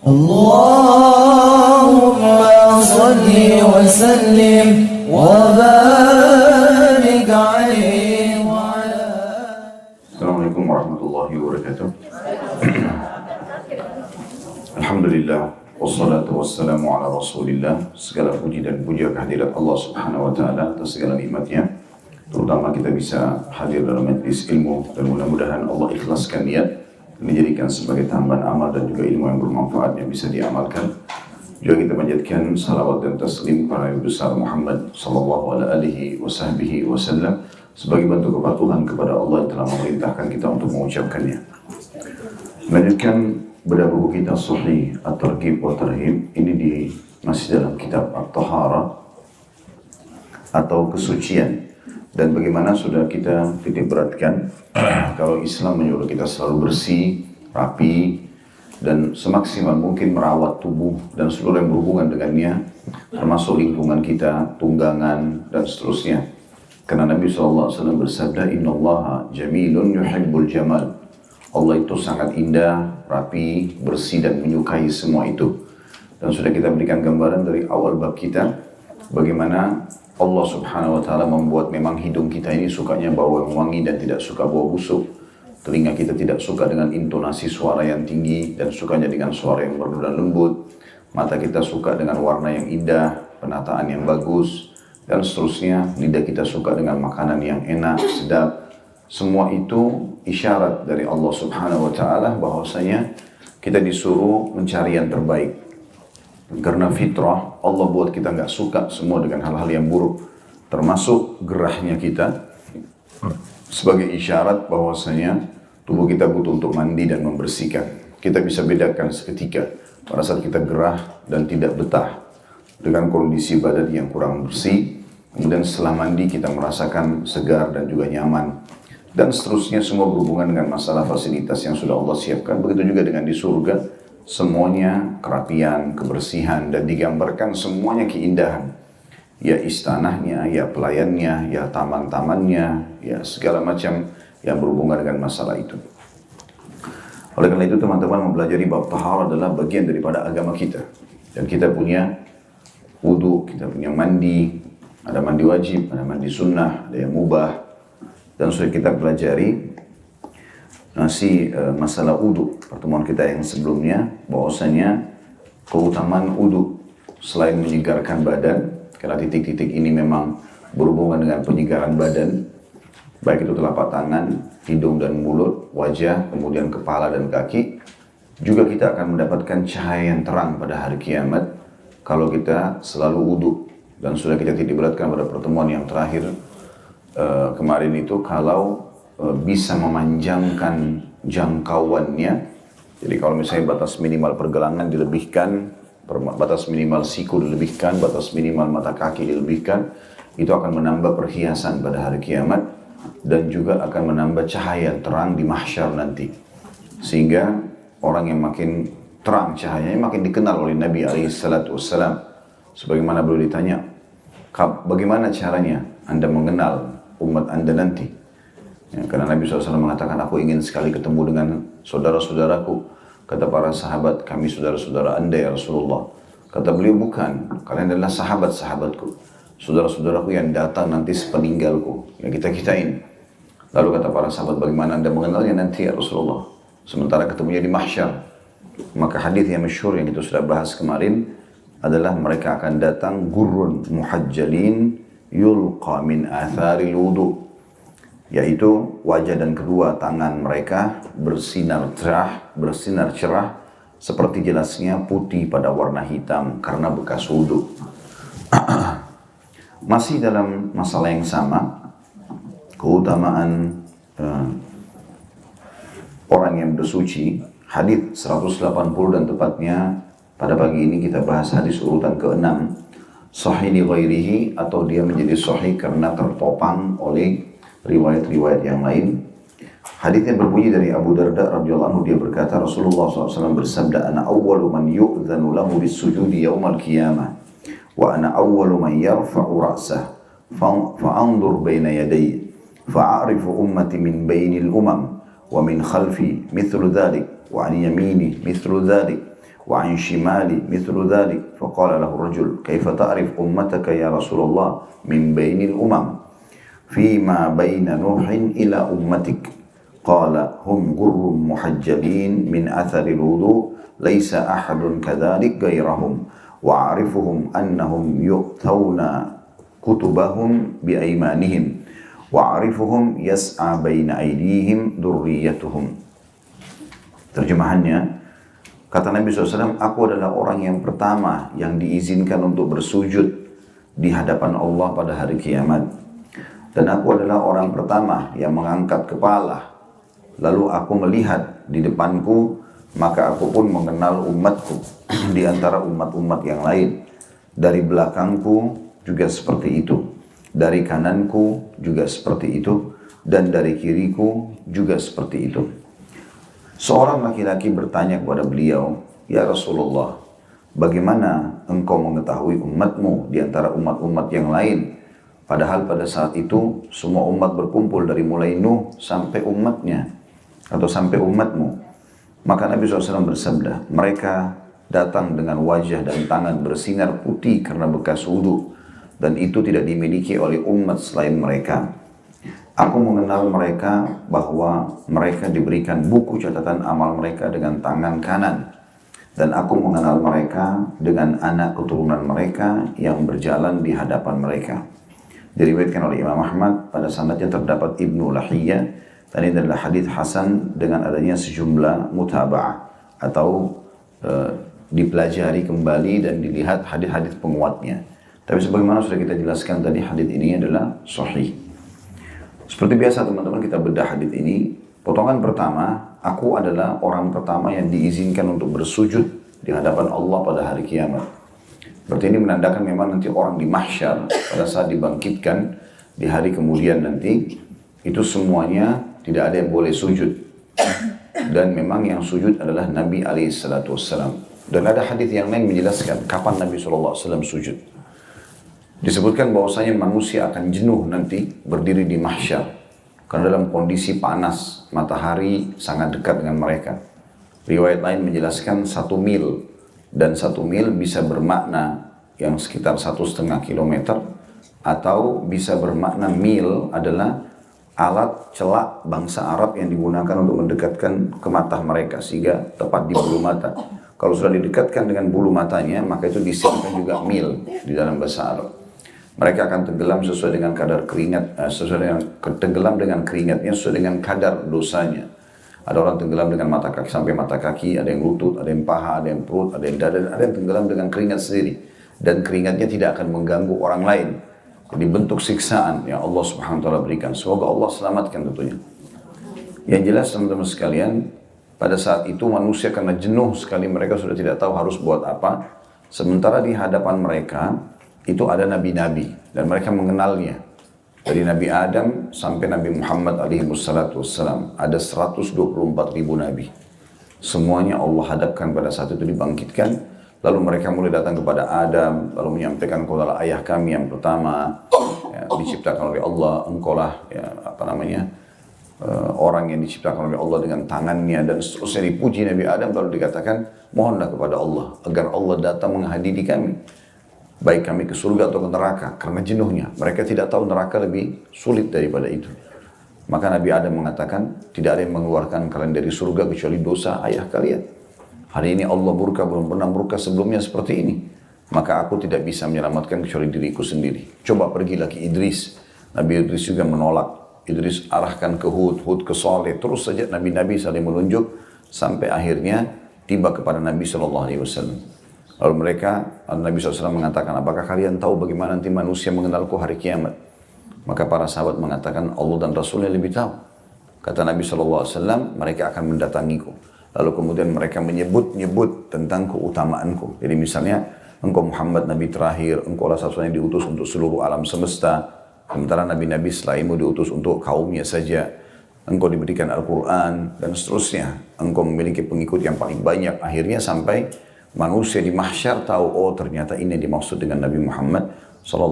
Allahumma salli wa sallim wa barik alaihi wa ala. Assalamualaikum warahmatullahi wabarakatuh. Alhamdulillah, wassalatu wassalamu ala rasulillah. Segala puji dan puja kehadirat Allah subhanahu wa ta'ala atas segala nikmatnya, terutama kita bisa hadir dalam majlis ilmu, dan mudah-mudahan Allah ikhlaskan niat menjadikan sebagai tambahan amal dan juga ilmu yang bermanfaat yang bisa diamalkan. Juga kita panjatkan salawat dan taslim para Nabi besar Muhammad sallallahu alaihi wasallam sebagai bentuk kepatuhan kepada Allah yang telah memerintahkan kita untuk mengucapkannya. Melanjutkan bedah buku kita Sahih At-Targhib wa Tarhib, ini masih dalam kitab At-Tahara atau kesucian. Dan bagaimana sudah kita titik beratkan, kalau Islam menyuruh kita selalu bersih, rapi, dan semaksimal mungkin merawat tubuh dan seluruh yang berhubungan dengannya, termasuk lingkungan kita, tunggangan, dan seterusnya. Karena Nabi SAW bersabda, Inna Allaha jamilun yuhibbul jamal. Allah itu sangat indah, rapi, bersih, dan menyukai semua itu. Dan sudah kita berikan gambaran dari awal bab kita, bagaimana Allah subhanahu wa ta'ala membuat memang hidung kita ini sukanya bau yang wangi dan tidak suka bau busuk. Telinga kita tidak suka dengan intonasi suara yang tinggi dan sukanya dengan suara yang merdu dan lembut. Mata kita suka dengan warna yang indah, penataan yang bagus, dan seterusnya. Lidah kita suka dengan makanan yang enak, sedap. Semua itu isyarat dari Allah subhanahu wa ta'ala bahwasanya kita disuruh mencari yang terbaik. Karena fitrah, Allah buat kita nggak suka semua dengan hal-hal yang buruk, termasuk gerahnya kita sebagai isyarat bahwasanya tubuh kita butuh untuk mandi dan membersihkan. Kita bisa bedakan seketika pada saat kita gerah dan tidak betah dengan kondisi badan yang kurang bersih. Kemudian setelah mandi kita merasakan segar dan juga nyaman, dan seterusnya. Semua berhubungan dengan masalah fasilitas yang sudah Allah siapkan. Begitu juga dengan di surga. Semuanya kerapian, kebersihan, dan digambarkan semuanya keindahan. Ya istanahnya, ya pelayannya, ya taman-tamannya, ya segala macam yang berhubungan dengan masalah itu. Oleh karena itu teman-teman, mempelajari bab tahara adalah bagian daripada agama kita. Dan kita punya wudu, kita punya mandi, ada mandi wajib, ada mandi sunnah, ada yang mubah. Dan sudah kita pelajari masalah wudu pertemuan kita yang sebelumnya, bahwasanya keutamaan wudu selain menyegarkan badan, karena titik-titik ini memang berhubungan dengan penyegaran badan, baik itu telapak tangan, hidung dan mulut, wajah, kemudian kepala dan kaki. Juga kita akan mendapatkan cahaya yang terang pada hari kiamat kalau kita selalu wudu. Dan sudah kita titik beratkan pada pertemuan yang terakhir kemarin itu, kalau bisa memanjangkan jangkauannya. Jadi kalau misalnya batas minimal pergelangan dilebihkan, batas minimal siku dilebihkan, batas minimal mata kaki dilebihkan, itu akan menambah perhiasan pada hari kiamat dan juga akan menambah cahaya terang di mahsyar nanti. Sehingga orang yang makin terang cahayanya makin dikenal oleh Nabi SAW. Sebagaimana beliau ditanya, bagaimana caranya Anda mengenal umat Anda nanti? Ya, karena Nabi SAW mengatakan, aku ingin sekali ketemu dengan saudara-saudaraku. Kata para sahabat, kami saudara-saudara Anda ya Rasulullah. Kata beliau, bukan, kalian adalah sahabat-sahabatku, saudara-saudaraku yang datang nanti sepeninggalku, yang kita-kitain. Lalu kata para sahabat, bagaimana Anda mengenalnya nanti ya Rasulullah, sementara ketemunya di mahsyar? Maka hadis yang masyhur yang kita sudah bahas kemarin adalah mereka akan datang gurrun muhajjalin yulqa min atharil wudu, yaitu wajah dan kedua tangan mereka bersinar cerah seperti jelasnya putih pada warna hitam karena bekas wudu. Masih dalam masalah yang sama, keutamaan orang yang bersuci, hadis 180, dan tepatnya pada pagi ini kita bahas hadis urutan ke-6, sahih li ghairihi, atau dia menjadi sahih karena tertopang oleh riwayat-riwayat yang lain. Hadisnya berbunyi dari Abu Darda radhiyallahu anhu, dia berkata, Rasulullah SAW bersabda, ana awwalu man yu'dhanu lahu bis-sujudi yaumal qiyamah wa ana awwalu man yarfa'u ra'sah fa'anzur baina yadayya fa'arifu ummati min bainil umam wa min khalfi mithlu dhalik wa an yamini mithlu dhalik وعن شمالي مثل ذلك فقال له الرجل كيف تعرف أمتك يا رسول الله من بين الأمم فيما بين نوح إلى أمتك قال هم غر محجلين من أثر الوضوء ليس أحد كذلك غيرهم وأعرفهم أنهم يؤتون كتبهم بأيمانهم وأعرفهم يسعى بين أيديهم ذريتهم. Terjemahannya, kata Nabi SAW, aku adalah orang yang pertama yang diizinkan untuk bersujud di hadapan Allah pada hari kiamat. Dan aku adalah orang pertama yang mengangkat kepala. Lalu aku melihat di depanku, maka aku pun mengenal umatku di antara umat-umat yang lain. Dari belakangku juga seperti itu. Dari kananku juga seperti itu. Dan dari kiriku juga seperti itu. Seorang laki-laki bertanya kepada beliau, ya Rasulullah, bagaimana engkau mengetahui umatmu di antara umat-umat yang lain? Padahal pada saat itu semua umat berkumpul dari mulai Nuh sampai umatnya atau sampai umatmu. Maka Nabi SAW bersabda, mereka datang dengan wajah dan tangan bersinar putih karena bekas wudhu, dan itu tidak dimiliki oleh umat selain mereka. Aku mengenal mereka bahwa mereka diberikan buku catatan amal mereka dengan tangan kanan. Dan aku mengenal mereka dengan anak keturunan mereka yang berjalan di hadapan mereka. Diriwayatkan oleh Imam Ahmad, pada sanadnya terdapat Ibnu Lahiyah, dan ini adalah hadits hasan dengan adanya sejumlah mutaba'ah atau dipelajari kembali dan dilihat hadits-hadits penguatnya. Tapi sebagaimana sudah kita jelaskan tadi, hadits ini adalah sahih. Seperti biasa teman-teman, kita bedah hadits ini. Potongan pertama, aku adalah orang pertama yang diizinkan untuk bersujud di hadapan Allah pada hari kiamat. Berarti ini menandakan memang nanti orang di mahsyar pada saat dibangkitkan di hari kemudian nanti, itu semuanya tidak ada yang boleh sujud. Dan memang yang sujud adalah Nabi SAW. Dan ada hadits yang lain menjelaskan kapan Nabi SAW sujud. Disebutkan bahwasanya manusia akan jenuh nanti berdiri di mahsyar karena dalam kondisi panas, matahari sangat dekat dengan mereka. Riwayat lain menjelaskan 1 mil, dan 1 mil bisa bermakna yang sekitar 1,5 kilometer, atau bisa bermakna mil adalah alat celak bangsa Arab yang digunakan untuk mendekatkan ke mata mereka sehingga tepat di bulu mata. Kalau sudah didekatkan dengan bulu matanya, maka itu disebutkan juga mil di dalam bahasa Arab. Mereka akan tenggelam sesuai dengan kadar keringat, tenggelam dengan keringatnya sesuai dengan kadar dosanya. Ada orang tenggelam dengan mata kaki sampai mata kaki, ada yang lutut, ada yang paha, ada yang perut, ada yang dada, ada yang tenggelam dengan keringat sendiri. Dan keringatnya tidak akan mengganggu orang lain. Jadi bentuk siksaan yang Allah Subhanahu wa taala berikan. Semoga Allah selamatkan tentunya. Yang jelas teman-teman sekalian, pada saat itu manusia karena jenuh sekali, mereka sudah tidak tahu harus buat apa. Sementara di hadapan mereka itu ada nabi-nabi dan mereka mengenalnya. Dari Nabi Adam sampai Nabi Muhammad SAW ada 124.000 nabi. Semuanya Allah hadapkan pada saat itu dibangkitkan. Lalu mereka mulai datang kepada Adam, lalu menyampaikan, engkau adalah ayah kami yang pertama, ya, diciptakan oleh Allah, engkaulah ya, orang yang diciptakan oleh Allah dengan tangannya, dan seterusnya dipuji Nabi Adam. Lalu dikatakan, mohonlah kepada Allah agar Allah datang menghadiri kami, baik kami ke surga atau ke neraka, karena jenuhnya. Mereka tidak tahu neraka lebih sulit daripada itu. Maka Nabi Adam mengatakan, tidak ada yang mengeluarkan kalian dari surga kecuali dosa ayah kalian. Hari ini Allah murka, belum pernah murka sebelumnya seperti ini. Maka aku tidak bisa menyelamatkan kecuali diriku sendiri. Coba pergilah ke Idris. Nabi Idris juga menolak. Idris arahkan ke Hud, Hud ke Saleh. Terus saja Nabi-Nabi saling menunjuk sampai akhirnya tiba kepada Nabi SAW. Lalu Nabi SAW mengatakan, apakah kalian tahu bagaimana nanti manusia mengenalku hari kiamat? Maka para sahabat mengatakan, Allah dan Rasulnya lebih tahu. Kata Nabi SAW, mereka akan mendatangiku. Lalu kemudian mereka menyebut tentang keutamaanku. Jadi misalnya, engkau Muhammad Nabi terakhir, engkau lah satu-satunya diutus untuk seluruh alam semesta. Sementara Nabi-Nabi selainmu diutus untuk kaumnya saja. Engkau diberikan Al-Quran dan seterusnya. Engkau memiliki pengikut yang paling banyak. Akhirnya sampai manusia di mahsyar tahu, oh ternyata ini dimaksud dengan Nabi Muhammad SAW.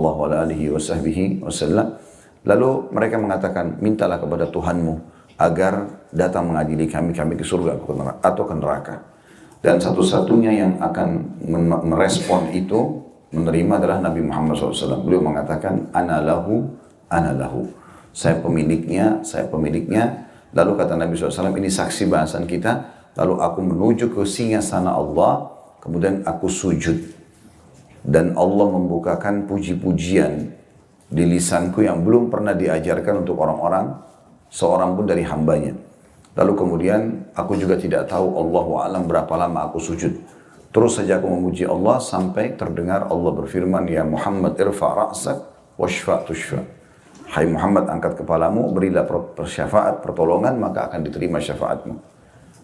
Lalu mereka mengatakan, mintalah kepada Tuhanmu agar datang mengadili kami ke surga atau ke neraka. Dan satu-satunya yang akan merespon itu, menerima adalah Nabi Muhammad SAW. Beliau mengatakan, ana lahu, ana lahu. Saya pemiliknya, saya pemiliknya. Lalu kata Nabi SAW, ini saksi bahasan kita. Lalu aku menuju ke singgasana Allah, kemudian aku sujud. Dan Allah membukakan puji-pujian di lisanku yang belum pernah diajarkan untuk orang-orang, seorang pun dari hambanya. Lalu kemudian aku juga tidak tahu Allahu a'lam berapa lama aku sujud. Terus saja aku memuji Allah sampai terdengar Allah berfirman, ya Muhammad irfa' ra'sak washfa' tushfa'. Hai Muhammad, angkat kepalamu, berilah syafaat, pertolongan, maka akan diterima syafaatmu.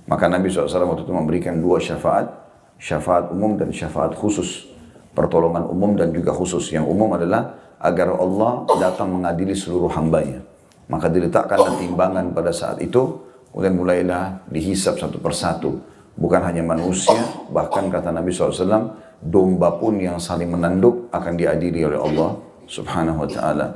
Maka Nabi SAW waktu itu memberikan dua syafaat, syafaat umum dan syafaat khusus. Pertolongan umum dan juga khusus. Yang umum adalah agar Allah datang mengadili seluruh hambanya. Maka diletakkanlah timbangan pada saat itu, kemudian mulailah dihisap satu persatu. Bukan hanya manusia, bahkan kata Nabi SAW, domba pun yang saling menanduk akan diadili oleh Allah Subhanahu wa ta'ala.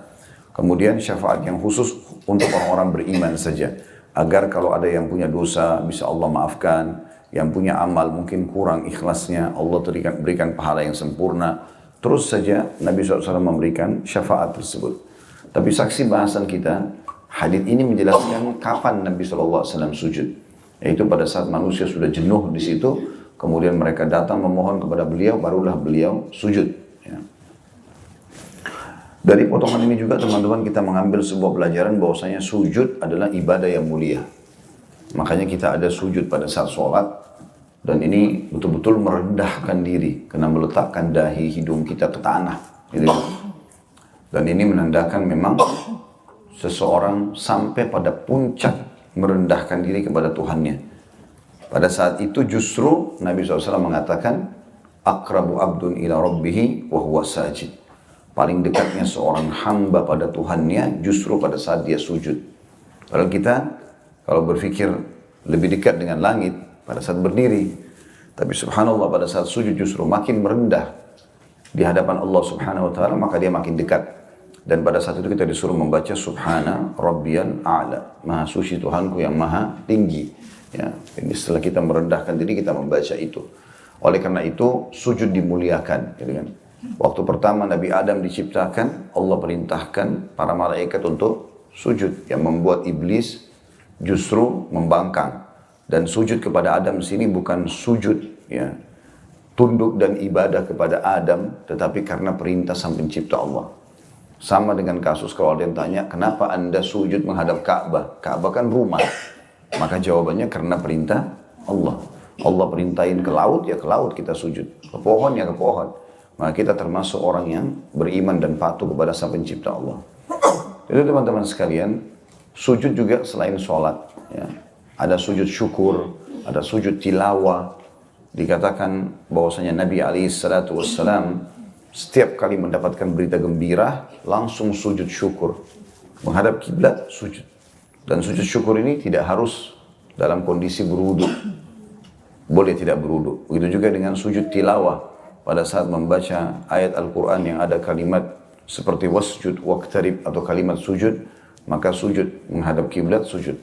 Kemudian syafaat yang khusus untuk orang-orang beriman saja. Agar kalau ada yang punya dosa, bisa Allah maafkan. Yang punya amal mungkin kurang ikhlasnya, Allah berikan pahala yang sempurna. Terus saja Nabi SAW memberikan syafaat tersebut. Tapi saksi bahasan kita, hadits ini menjelaskan kapan Nabi SAW sujud. Yaitu pada saat manusia sudah jenuh di situ, kemudian mereka datang memohon kepada beliau, barulah beliau sujud. Ya. Dari potongan ini juga teman-teman kita mengambil sebuah pelajaran bahwasanya sujud adalah ibadah yang mulia. Makanya kita ada sujud pada saat sholat. Dan ini betul-betul merendahkan diri, karena meletakkan dahi hidung kita ke tanah. Gitu. Dan ini menandakan memang seseorang sampai pada puncak merendahkan diri kepada Tuhannya. Pada saat itu justru Nabi SAW mengatakan, akrabu abdun ila rabbihi wa huwa sajid. Paling dekatnya seorang hamba pada Tuhannya justru pada saat dia sujud. Kalau kita, kalau berpikir lebih dekat dengan langit, pada saat berdiri. Tapi subhanallah pada saat sujud justru makin merendah di hadapan Allah Subhanahu wa ta'ala, maka dia makin dekat. Dan pada saat itu kita disuruh membaca subhana rabbiyal a'la. Maha suci Tuhanku yang maha tinggi. Ya, ini setelah kita merendahkan diri kita membaca itu. Oleh karena itu sujud dimuliakan, gitu kan. Waktu pertama Nabi Adam diciptakan, Allah perintahkan para malaikat untuk sujud, yang membuat iblis justru membangkang. Dan sujud kepada Adam di sini bukan sujud, ya, tunduk dan ibadah kepada Adam, tetapi karena perintah sang pencipta Allah. Sama dengan kasus kalau ada yang tanya, kenapa anda sujud menghadap Ka'bah? Ka'bah kan rumah. Maka jawabannya karena perintah Allah. Allah perintahin ke laut, ya ke laut kita sujud. Ke pohon, ya ke pohon. Maka kita termasuk orang yang beriman dan patuh kepada sang pencipta Allah. Jadi teman-teman sekalian, sujud juga selain sholat, ya. Ada sujud syukur, ada sujud tilawah. Dikatakan bahwasanya Nabi SAW setiap kali mendapatkan berita gembira, langsung sujud syukur. Menghadap kiblat, sujud. Dan sujud syukur ini tidak harus dalam kondisi berwudu. Boleh tidak berwudu. Begitu juga dengan sujud tilawah. Pada saat membaca ayat Al-Quran yang ada kalimat seperti wasjud, waqtarib atau kalimat sujud, maka sujud menghadap kiblat, sujud.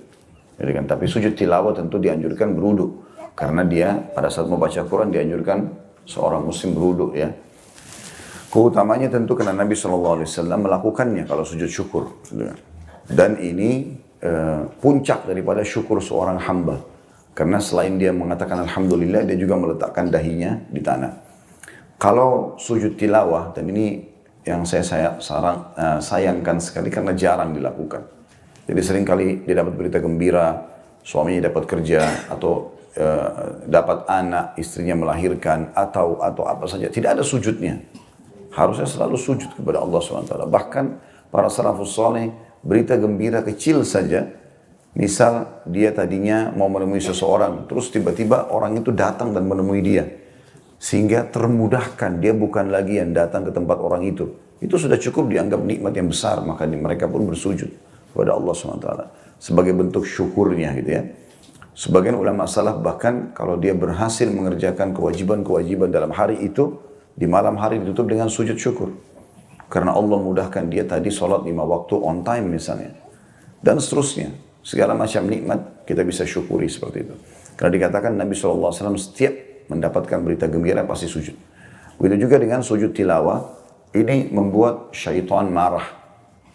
Jadi kan, tapi sujud tilawah tentu dianjurkan berwudu. Karena dia pada saat membaca Quran dianjurkan seorang muslim berwudu, ya. Keutamanya tentu karena Nabi SAW melakukannya kalau sujud syukur. Dan ini puncak daripada syukur seorang hamba. Karena selain dia mengatakan Alhamdulillah, dia juga meletakkan dahinya di tanah. Kalau sujud tilawah, dan ini yang saya sayangkan sekali karena jarang dilakukan. Jadi seringkali dia dapat berita gembira, suaminya dapat kerja, atau dapat anak, istrinya melahirkan, atau apa saja. Tidak ada sujudnya. Harusnya selalu sujud kepada Allah SWT. Bahkan para salafus saleh, berita gembira kecil saja, misal dia tadinya mau menemui seseorang, terus tiba-tiba orang itu datang dan menemui dia. Sehingga termudahkan, dia bukan lagi yang datang ke tempat orang itu. Itu sudah cukup dianggap nikmat yang besar, maka mereka pun bersujud kepada Allah SWT sebagai bentuk syukurnya, gitu ya. Sebagian ulama salaf bahkan kalau dia berhasil mengerjakan kewajiban-kewajiban dalam hari itu, di malam hari ditutup dengan sujud syukur. Karena Allah mudahkan dia tadi sholat 5 waktu on time misalnya. Dan seterusnya. Segala macam nikmat kita bisa syukuri seperti itu. Karena dikatakan Nabi SAW setiap mendapatkan berita gembira pasti sujud. Begitu juga dengan sujud tilawah, ini membuat syaitan marah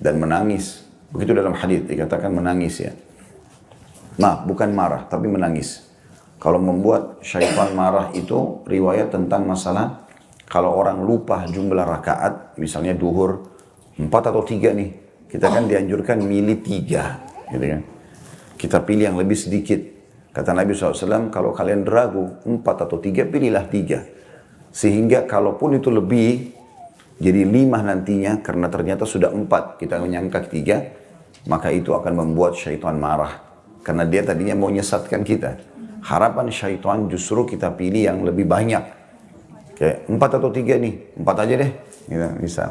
dan menangis. Begitu dalam hadis dikatakan menangis ya. Nah, bukan marah tapi menangis. Kalau membuat syaitan marah itu riwayat tentang masalah kalau orang lupa jumlah rakaat, misalnya duhur 4 atau 3 nih, kita kan dianjurkan milih 3, gitu kan. Kita pilih yang lebih sedikit. Kata Nabi SAW, kalau kalian ragu 4 atau 3, pilihlah 3. Sehingga kalaupun itu lebih, jadi 5 nantinya, karena ternyata sudah 4, kita menyangka 3, maka itu akan membuat syaitan marah. Karena dia tadinya mau nyesatkan kita. Harapan syaitan justru kita pilih yang lebih banyak. Kayak 4 atau 3 nih, 4 aja deh, gitu, misal.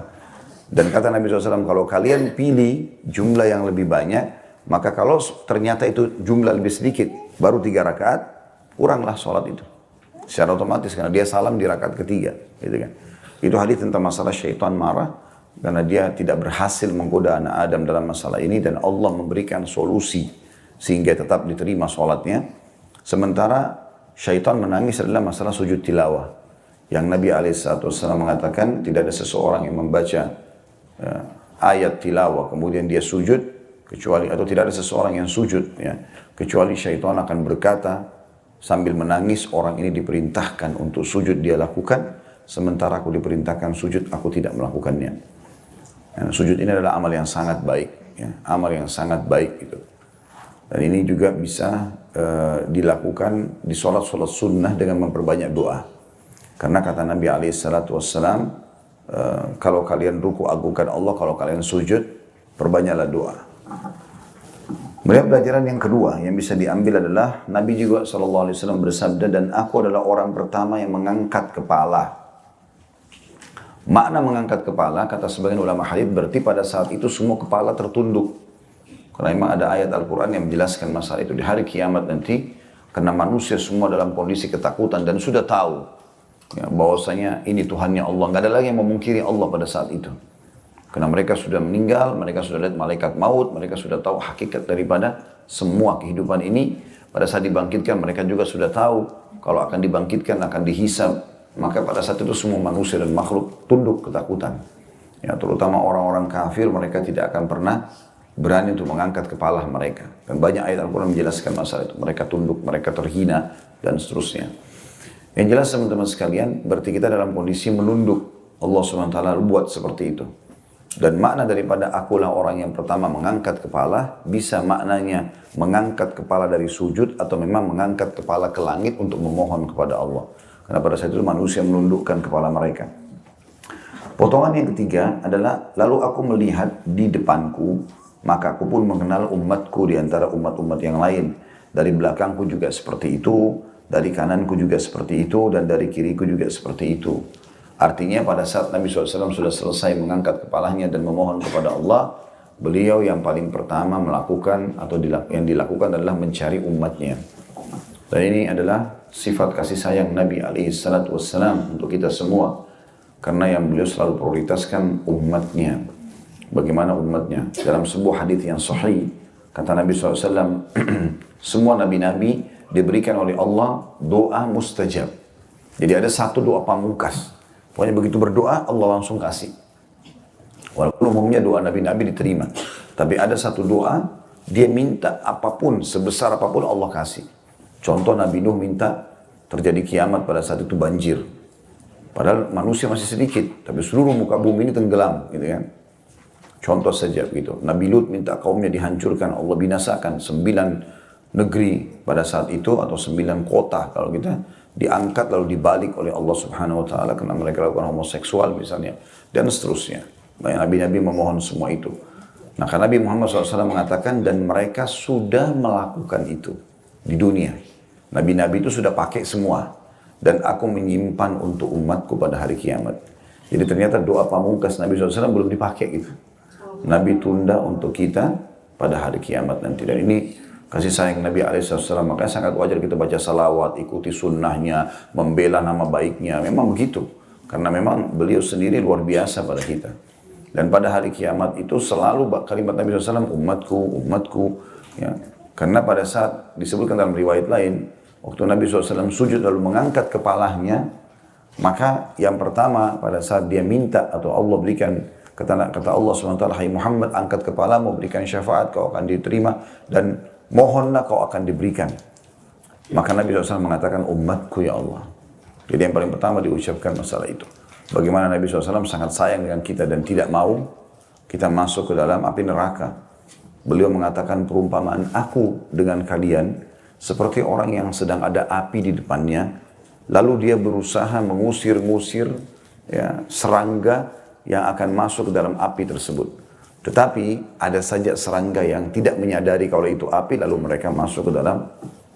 Dan kata Nabi SAW, kalau kalian pilih jumlah yang lebih banyak, maka kalau ternyata itu jumlah lebih sedikit, baru 3 rakaat, kuranglah sholat itu. Secara otomatis, karena dia salam di rakaat ketiga. Gitu kan. Itu hadis tentang masalah syaitan marah, karena dia tidak berhasil menggoda anak Adam dalam masalah ini, dan Allah memberikan solusi, sehingga tetap diterima sholatnya. Sementara syaitan menangis adalah masalah sujud tilawah. Yang Nabi SAW mengatakan, tidak ada seseorang yang membaca ayat tilawah kemudian dia sujud kecuali, atau tidak ada seseorang yang sujud ya, kecuali syaitan akan berkata sambil menangis, orang ini diperintahkan untuk sujud dia lakukan, sementara aku diperintahkan sujud aku tidak melakukannya. Sujud ini adalah amal yang sangat baik ya, amal yang sangat baik gitu. Dan ini juga bisa dilakukan di sholat-sholat sunnah dengan memperbanyak doa. Karena kata Nabi SAW, kalau kalian ruku agungkan Allah, kalau kalian sujud perbanyaklah doa. Kemudian pelajaran yang kedua yang bisa diambil adalah Nabi juga SAW bersabda, dan aku adalah orang pertama yang mengangkat kepala. Makna mengangkat kepala, kata sebagian ulama hadis, berarti pada saat itu semua kepala tertunduk. Karena memang ada ayat Al-Quran yang menjelaskan masalah itu di hari kiamat nanti, karena manusia semua dalam kondisi ketakutan dan sudah tahu ya, bahwasanya ini Tuhannya Allah. Nggak ada lagi yang memungkiri Allah pada saat itu. Karena mereka sudah meninggal, mereka sudah lihat malaikat maut, mereka sudah tahu hakikat daripada semua kehidupan ini. Pada saat dibangkitkan, mereka juga sudah tahu kalau akan dibangkitkan, akan dihisab. Maka pada saat itu semua manusia dan makhluk tunduk ketakutan. Ya, terutama orang-orang kafir, mereka tidak akan pernah berani untuk mengangkat kepala mereka. Dan banyak ayat Al-Quran menjelaskan masalah itu. Mereka tunduk, mereka terhina, dan seterusnya. Yang jelas teman-teman sekalian, berarti kita dalam kondisi menunduk. Allah SWT buat seperti itu. Dan makna daripada akulah orang yang pertama mengangkat kepala, bisa maknanya mengangkat kepala dari sujud, atau memang mengangkat kepala ke langit untuk memohon kepada Allah. Karena pada saat itu manusia menundukkan kepala mereka. Potongan yang ketiga adalah, lalu aku melihat di depanku, maka aku pun mengenal umatku di antara umat-umat yang lain. Dari belakangku juga seperti itu, dari kananku juga seperti itu, dan dari kiriku juga seperti itu. Artinya pada saat Nabi SAW sudah selesai mengangkat kepalanya dan memohon kepada Allah, beliau yang paling pertama melakukan, atau yang dilakukan adalah mencari umatnya. Dan ini adalah sifat kasih sayang Nabi SAW untuk kita semua. Karena yang beliau selalu prioritaskan umatnya. Bagaimana umatnya? Dalam sebuah hadis yang sahih, kata Nabi SAW, semua nabi-nabi diberikan oleh Allah doa mustajab. Jadi ada satu doa pamungkas. Pokoknya begitu berdoa, Allah langsung kasih. Walaupun umumnya doa nabi-nabi diterima. Tapi ada satu doa, dia minta apapun, sebesar apapun Allah kasih. Contoh Nabi Nuh minta terjadi kiamat pada saat itu banjir. Padahal manusia masih sedikit, tapi seluruh muka bumi ini tenggelam, gitu kan. Contoh saja gitu. Nabi Lut minta kaumnya dihancurkan, Allah binasakan 9 negeri pada saat itu, atau 9 kota kalau kita diangkat lalu dibalik oleh Allah Subhanahu wa taala karena mereka lakukan homoseksual misalnya, dan seterusnya. Banyak nabi-nabi memohon semua itu. Nah, karena Nabi Muhammad SAW mengatakan, dan mereka sudah melakukan itu di dunia. Nabi-nabi itu sudah pakai semua, dan aku menyimpan untuk umatku pada hari kiamat. Jadi ternyata doa pamungkas Nabi SAW belum dipakai gitu. Nabi tunda untuk kita pada hari kiamat nanti. Dan ini kasih sayang Nabi SAW. Makanya sangat wajar kita baca salawat, ikuti sunnahnya, membela nama baiknya. Memang begitu. Karena memang beliau sendiri luar biasa pada kita. Dan pada hari kiamat itu selalu kalimat Nabi SAW, umatku, umatku. Ya. Karena pada saat disebutkan dalam riwayat lain, waktu Nabi SAW sujud lalu mengangkat kepalanya, maka yang pertama pada saat dia minta atau Allah berikan, kata Allah SWT, hai Muhammad, angkat kepalamu, berikan syafaat, kau akan diterima, dan mohonlah kau akan diberikan. Maka Nabi SAW mengatakan, umatku ya Allah. Jadi yang paling pertama diucapkan masalah itu. Bagaimana Nabi SAW sangat sayang dengan kita dan tidak mau kita masuk ke dalam api neraka. Beliau mengatakan perumpamaan aku dengan kalian seperti orang yang sedang ada api di depannya, lalu dia berusaha mengusir-ngusir ya, serangga yang akan masuk ke dalam api tersebut. Tetapi ada saja serangga yang tidak menyadari kalau itu api, lalu mereka masuk ke dalam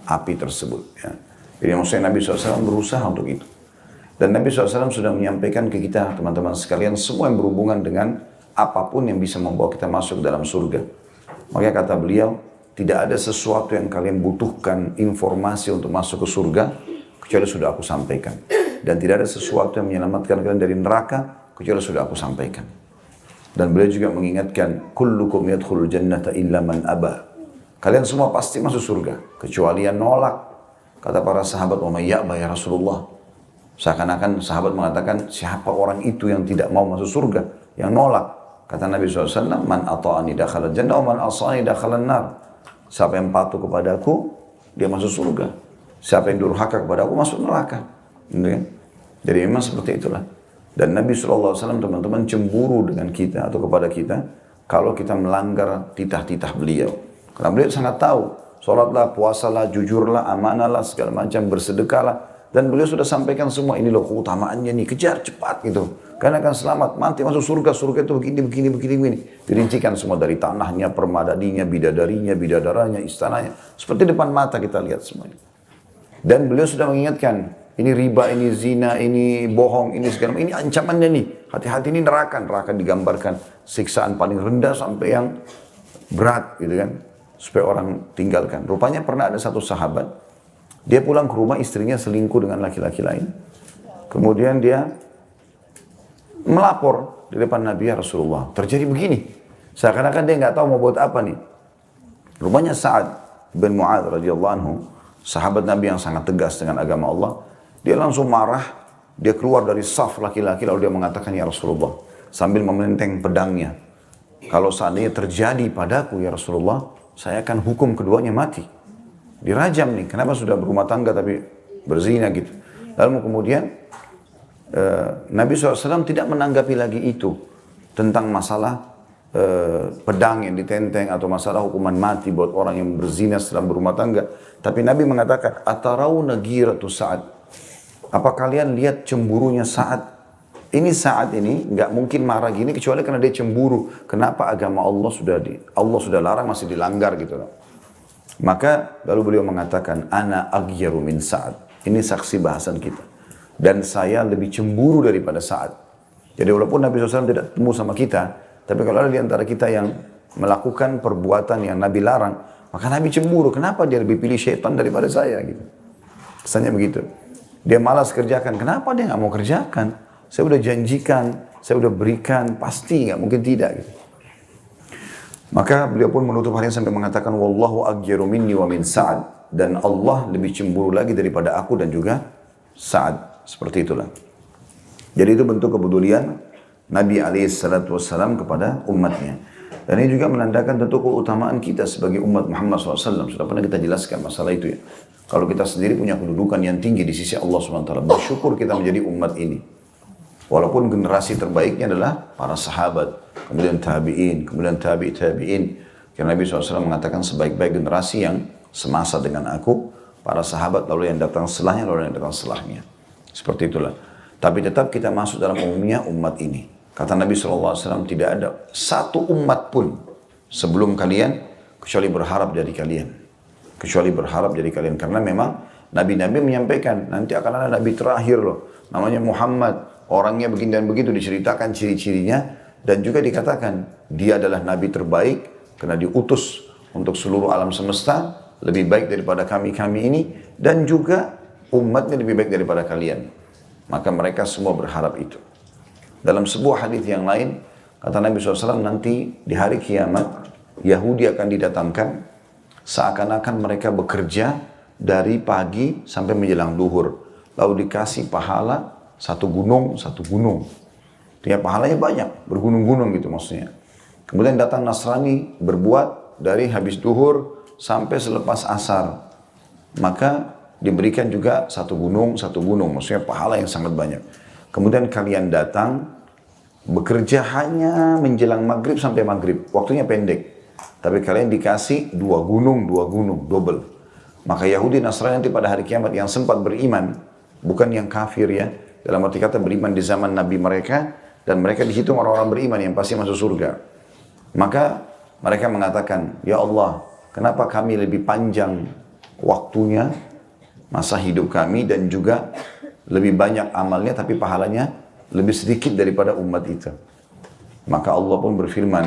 api tersebut. Ya. Jadi maksudnya Nabi SAW berusaha untuk itu. Dan Nabi SAW sudah menyampaikan ke kita, teman-teman sekalian, semua yang berhubungan dengan apapun yang bisa membawa kita masuk ke dalam surga. Makanya kata beliau, tidak ada sesuatu yang kalian butuhkan informasi untuk masuk ke surga, kecuali sudah aku sampaikan. Dan tidak ada sesuatu yang menyelamatkan kalian dari neraka, kecuali sudah aku sampaikan. Dan beliau juga mengingatkan, kullukum yadkhulul jannata illa man aba. Kalian semua pasti masuk surga, kecuali yang nolak. Kata para sahabat, wa may ya'ba ya Rasulullah. Seakan-akan sahabat mengatakan, siapa orang itu yang tidak mau masuk surga, yang nolak. Kata Nabi SAW, man ata'ani dakhala jannah, wa man asani dakhala nar. Siapa yang patuh kepadaku, dia masuk surga. Siapa yang durhaka kepadaku, masuk neraka. Gitu kan? Jadi memang seperti itulah. Dan Nabi SAW, teman-teman, cemburu dengan kita atau kepada kita, kalau kita melanggar titah-titah beliau. Karena beliau sangat tahu, sholatlah, puasalah, jujurlah, amanahlah, segala macam, bersedekahlah. Dan beliau sudah sampaikan semua, ini loh keutamaannya nih, kejar cepat gitu. Karena akan selamat, nanti masuk surga, surga itu begini. Dirincikan semua dari tanahnya, permadaninya, bidadarinya, bidadaranya, istananya. Seperti depan mata kita lihat semuanya. Dan beliau sudah mengingatkan, ini riba, ini zina, ini bohong, ini segala macam. Ini ancamannya nih, hati-hati ini neraka. Neraka digambarkan siksaan paling rendah sampai yang berat gitu kan. Supaya orang tinggalkan. Rupanya pernah ada satu sahabat, dia pulang ke rumah, istrinya selingkuh dengan laki-laki lain. Kemudian dia melapor di depan Nabi, ya Rasulullah, terjadi begini. Seakan-akan dia nggak tahu mau buat apa nih. Rupanya Sa'ad bin Mu'adz radhiyallahu anhu, sahabat Nabi yang sangat tegas dengan agama Allah, dia langsung marah, dia keluar dari saf laki-laki, lalu dia mengatakan, ya Rasulullah, sambil mementeng pedangnya, kalau seandainya terjadi padaku, ya Rasulullah, saya akan hukum keduanya mati. Dirajam nih, kenapa sudah berumah tangga tapi berzina gitu. Lalu kemudian Nabi SAW tidak menanggapi lagi itu tentang masalah pedang yang ditenteng atau masalah hukuman mati buat orang yang berzina setelah berumah tangga. Tapi Nabi mengatakan, atarawna ghiratu Sa'ad. Apa kalian lihat cemburunya Sa'ad? Ini Sa'ad ini nggak mungkin marah gini kecuali karena dia cemburu. Kenapa agama Allah sudah larang masih dilanggar gitu loh. Maka lalu beliau mengatakan, ana aghyaru min Sa'ad. Ini saksi bahasan kita. Dan saya lebih cemburu daripada Sa'ad. Jadi walaupun Nabi SAW tidak temu sama kita, tapi kalau ada di antara kita yang melakukan perbuatan yang Nabi larang, maka Nabi cemburu. Kenapa dia lebih pilih syaitan daripada saya? Gitu. Kesannya begitu. Dia malas kerjakan. Kenapa dia nggak mau kerjakan? Saya udah janjikan, saya udah berikan, pasti nggak mungkin tidak. Gitu. Maka beliau pun menutup harinya sampai mengatakan, wallahu aghyaru minni wa min Sa'ad. Dan Allah lebih cemburu lagi daripada aku dan juga Sa'ad. Seperti itulah. Jadi itu bentuk kepedulian Nabi SAW kepada umatnya. Dan ini juga menandakan tentu keutamaan kita sebagai umat Muhammad SAW. Sudah pernah kita jelaskan masalah itu ya. Kalau kita sendiri punya kedudukan yang tinggi di sisi Allah SWT. Bersyukur kita menjadi umat ini. Walaupun generasi terbaiknya adalah para sahabat, kemudian tabi'in, kemudian tabi'in. Karena Nabi SAW mengatakan sebaik-baik generasi yang semasa dengan aku, para sahabat, lalu yang datang setelahnya, lalu yang datang setelahnya. Seperti itulah. Tapi tetap kita masuk dalam umumnya umat ini. Kata Nabi SAW, tidak ada satu umat pun sebelum kalian, kecuali berharap dari kalian. Kecuali berharap dari kalian. Karena memang Nabi-Nabi menyampaikan, nanti akan ada Nabi terakhir loh. Namanya Muhammad. Orangnya begini dan begitu, diceritakan ciri-cirinya. Dan juga dikatakan, dia adalah Nabi terbaik. Karena diutus untuk seluruh alam semesta. Lebih baik daripada kami-kami ini. Dan juga umatnya lebih baik daripada kalian. Maka mereka semua berharap itu. Dalam sebuah hadis yang lain, kata Nabi SAW, nanti di hari kiamat, Yahudi akan didatangkan. Seakan-akan mereka bekerja dari pagi sampai menjelang duhur. Lalu dikasih pahala satu gunung. Artinya pahalanya banyak, bergunung-gunung gitu maksudnya. Kemudian datang Nasrani berbuat dari habis duhur sampai selepas asar. Maka diberikan juga satu gunung, maksudnya pahala yang sangat banyak. Kemudian kalian datang, bekerja hanya menjelang maghrib sampai maghrib, waktunya pendek. Tapi kalian dikasih dua gunung, double. Maka Yahudi Nasrani nanti pada hari kiamat yang sempat beriman, bukan yang kafir ya, dalam arti kata beriman di zaman Nabi mereka, dan mereka dihitung orang-orang beriman yang pasti masuk surga. Maka mereka mengatakan, ya Allah, kenapa kami lebih panjang waktunya, masa hidup kami, dan juga lebih banyak amalnya, tapi pahalanya lebih sedikit daripada umat itu. Maka Allah pun berfirman,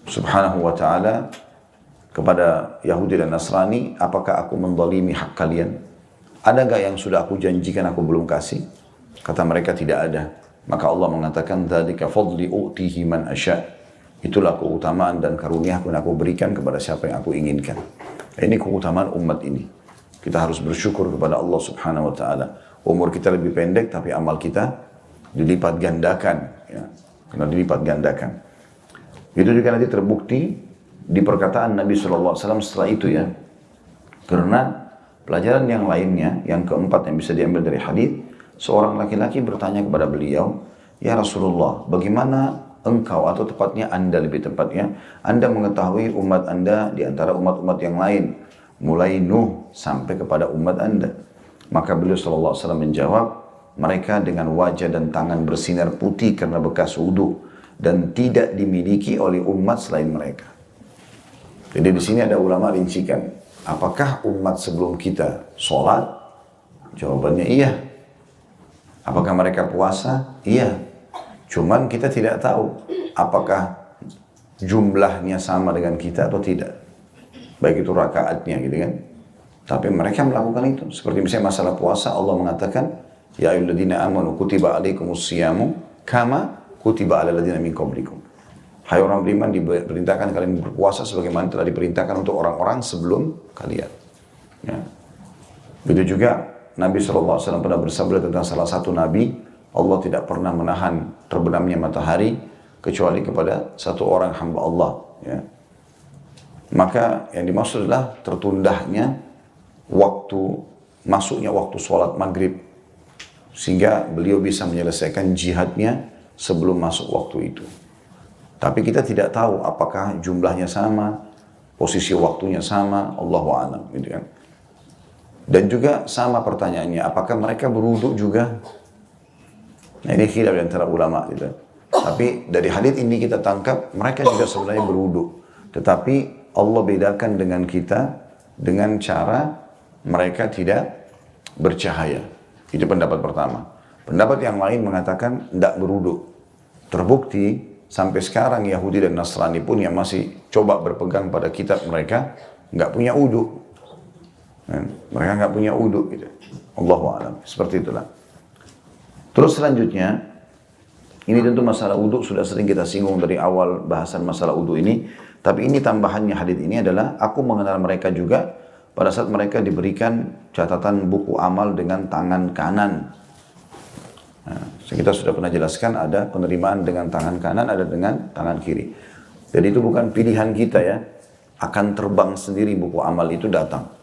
subhanahu wa ta'ala, kepada Yahudi dan Nasrani, apakah aku menzalimi hak kalian? Ada nggak yang sudah aku janjikan aku belum kasih? Kata mereka tidak ada. Maka Allah mengatakan, dzalika fadli u'tihi man asya'. Itulah keutamaan dan karunia yang aku berikan kepada siapa yang aku inginkan. Ini keutamaan umat ini. Kita harus bersyukur kepada Allah subhanahu wa ta'ala. Umur kita lebih pendek, tapi amal kita dilipat gandakan. Ya. Karena dilipat gandakan. Itu juga nanti terbukti di perkataan Nabi SAW setelah itu ya. Karena pelajaran yang lainnya, yang keempat yang bisa diambil dari hadis, seorang laki-laki bertanya kepada beliau, ya Rasulullah, bagaimana engkau atau tepatnya anda lebih tepatnya, anda mengetahui umat anda di antara umat-umat yang lain, mulai Nuh sampai kepada umat anda. Maka beliau SAW menjawab, mereka dengan wajah dan tangan bersinar putih karena bekas wudu dan tidak dimiliki oleh umat selain mereka. Jadi di sini ada ulama rincikan, apakah umat sebelum kita sholat? Jawabannya iya. Apakah mereka puasa? Iya. Cuman kita tidak tahu apakah jumlahnya sama dengan kita atau tidak. Baik itu rakaatnya gitu kan. Tapi mereka melakukan itu. Seperti misalnya masalah puasa, Allah mengatakan, ya ayyuhalladzina amanu kutiba alaikumus siyamu kama kutiba alal ladzina min qablikum. Hai orang beriman, diperintahkan kalian berpuasa sebagaimana telah diperintahkan untuk orang-orang sebelum kalian. Ya. Begitu juga Nabi SAW pernah bersabda tentang salah satu Nabi, Allah tidak pernah menahan terbenamnya matahari kecuali kepada satu orang hamba Allah. Ya. Maka yang dimaksud adalah tertundahnya masuknya waktu sholat maghrib, sehingga beliau bisa menyelesaikan jihadnya sebelum masuk waktu itu. Tapi kita tidak tahu apakah jumlahnya sama, posisi waktunya sama, Allahu a'lam, gitu kan. Dan juga sama pertanyaannya, apakah mereka berwudu juga? Nah ini khilaf di antara ulama gitu. Tapi dari hadits ini kita tangkap mereka juga sebenarnya berwudu. Tetapi Allah bedakan dengan kita dengan cara mereka tidak bercahaya. Itu pendapat pertama. Pendapat yang lain mengatakan tidak berwudu. Terbukti sampai sekarang Yahudi dan Nasrani pun yang masih coba berpegang pada kitab mereka nggak punya wudu. Mereka nggak punya wudu gitu. Allahu a'lam. Seperti itulah. Terus selanjutnya, ini tentu masalah wudu sudah sering kita singgung dari awal bahasan masalah wudu ini. Tapi ini tambahannya hadits ini adalah aku mengenal mereka juga pada saat mereka diberikan catatan buku amal dengan tangan kanan. Nah, kita sudah pernah jelaskan ada penerimaan dengan tangan kanan, ada dengan tangan kiri. Jadi itu bukan pilihan kita ya. Akan terbang sendiri buku amal itu datang.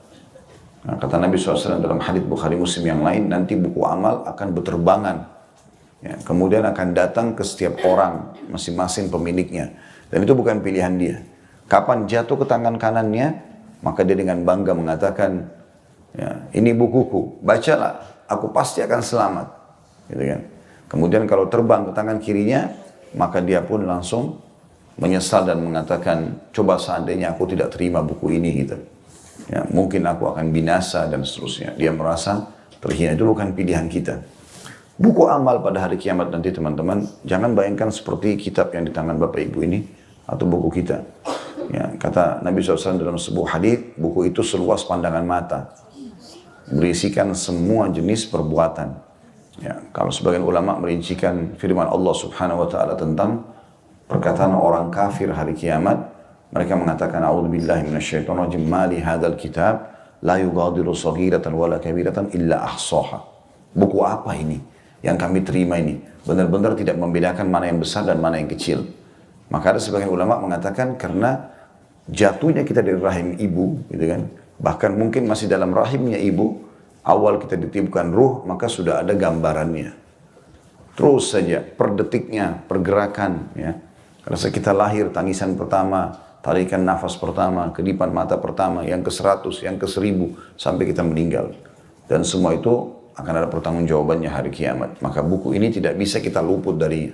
Nah, kata Nabi SAW dalam hadits Bukhari Muslim yang lain, nanti buku amal akan berterbangan. Ya, kemudian akan datang ke setiap orang, masing-masing pemiliknya. Dan itu bukan pilihan dia. Kapan jatuh ke tangan kanannya, maka dia dengan bangga mengatakan, ya, ini bukuku, bacalah, aku pasti akan selamat. Gitu kan. Kemudian kalau terbang ke tangan kirinya, maka dia pun langsung menyesal dan mengatakan, coba seandainya aku tidak terima buku ini gitu. Ya, mungkin aku akan binasa dan seterusnya. Dia merasa terhina. Itu bukan pilihan kita. Buku amal pada hari kiamat nanti teman-teman, jangan bayangkan seperti kitab yang di tangan Bapak Ibu ini atau buku kita. Ya, kata Nabi SAW dalam sebuah hadits, buku itu seluas pandangan mata, berisikan semua jenis perbuatan. Ya, kalau sebagian ulama merincikan firman Allah Subhanahu Wa Taala tentang perkataan orang kafir hari kiamat, mereka mengatakan, "A'udzubillahi minasyaitonirrajim, ma li hadzal kitab la yughadiru saghiratan wala kabiratan illa ahsaha. Buku apa ini yang kami terima ini? Benar-benar tidak membedakan mana yang besar dan mana yang kecil. Maka ada sebagian ulama mengatakan karena jatuhnya kita dari rahim ibu, gitu kan. Bahkan mungkin masih dalam rahimnya ibu, awal kita ditiupkan ruh, maka sudah ada gambarannya. Terus saja, per detiknya, pergerakan, ya. Rasa kita lahir, tangisan pertama, tarikan nafas pertama, kedipan mata pertama, yang ke-100, yang ke-1000, sampai kita meninggal. Dan semua itu akan ada pertanggungjawabannya hari kiamat. Maka buku ini tidak bisa kita luput dari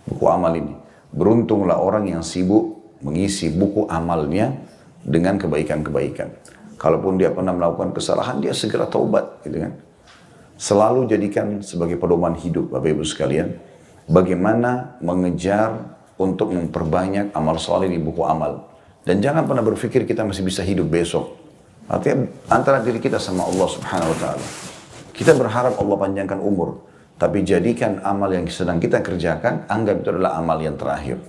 buku amal ini. Beruntunglah orang yang sibuk mengisi buku amalnya dengan kebaikan-kebaikan. Kalaupun dia pernah melakukan kesalahan, dia segera taubat, gitu kan. Selalu jadikan sebagai pedoman hidup, Bapak Ibu sekalian, bagaimana mengejar untuk memperbanyak amal soleh di buku amal. Dan jangan pernah berpikir kita masih bisa hidup besok. Artinya antara diri kita sama Allah Subhanahu Wa Taala. Kita berharap Allah panjangkan umur, tapi jadikan amal yang sedang kita kerjakan, anggap itu adalah amal yang terakhir.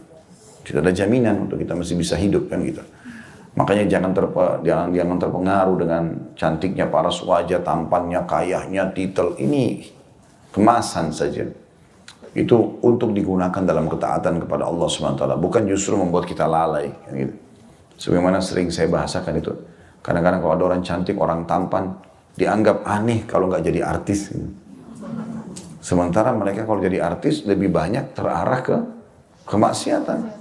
Tidak ada jaminan untuk kita masih bisa hidup kan gitu. Makanya jangan terpengaruh dengan cantiknya paras wajah, tampannya, kayahnya, titel. Ini kemasan saja. Itu untuk digunakan dalam ketaatan kepada Allah SWT. Bukan justru membuat kita lalai. Kan gitu. Sebagaimana sering saya bahasakan itu. Kadang-kadang kalau ada orang cantik, orang tampan, dianggap aneh kalau nggak jadi artis. Sementara mereka kalau jadi artis lebih banyak terarah ke kemaksiatan.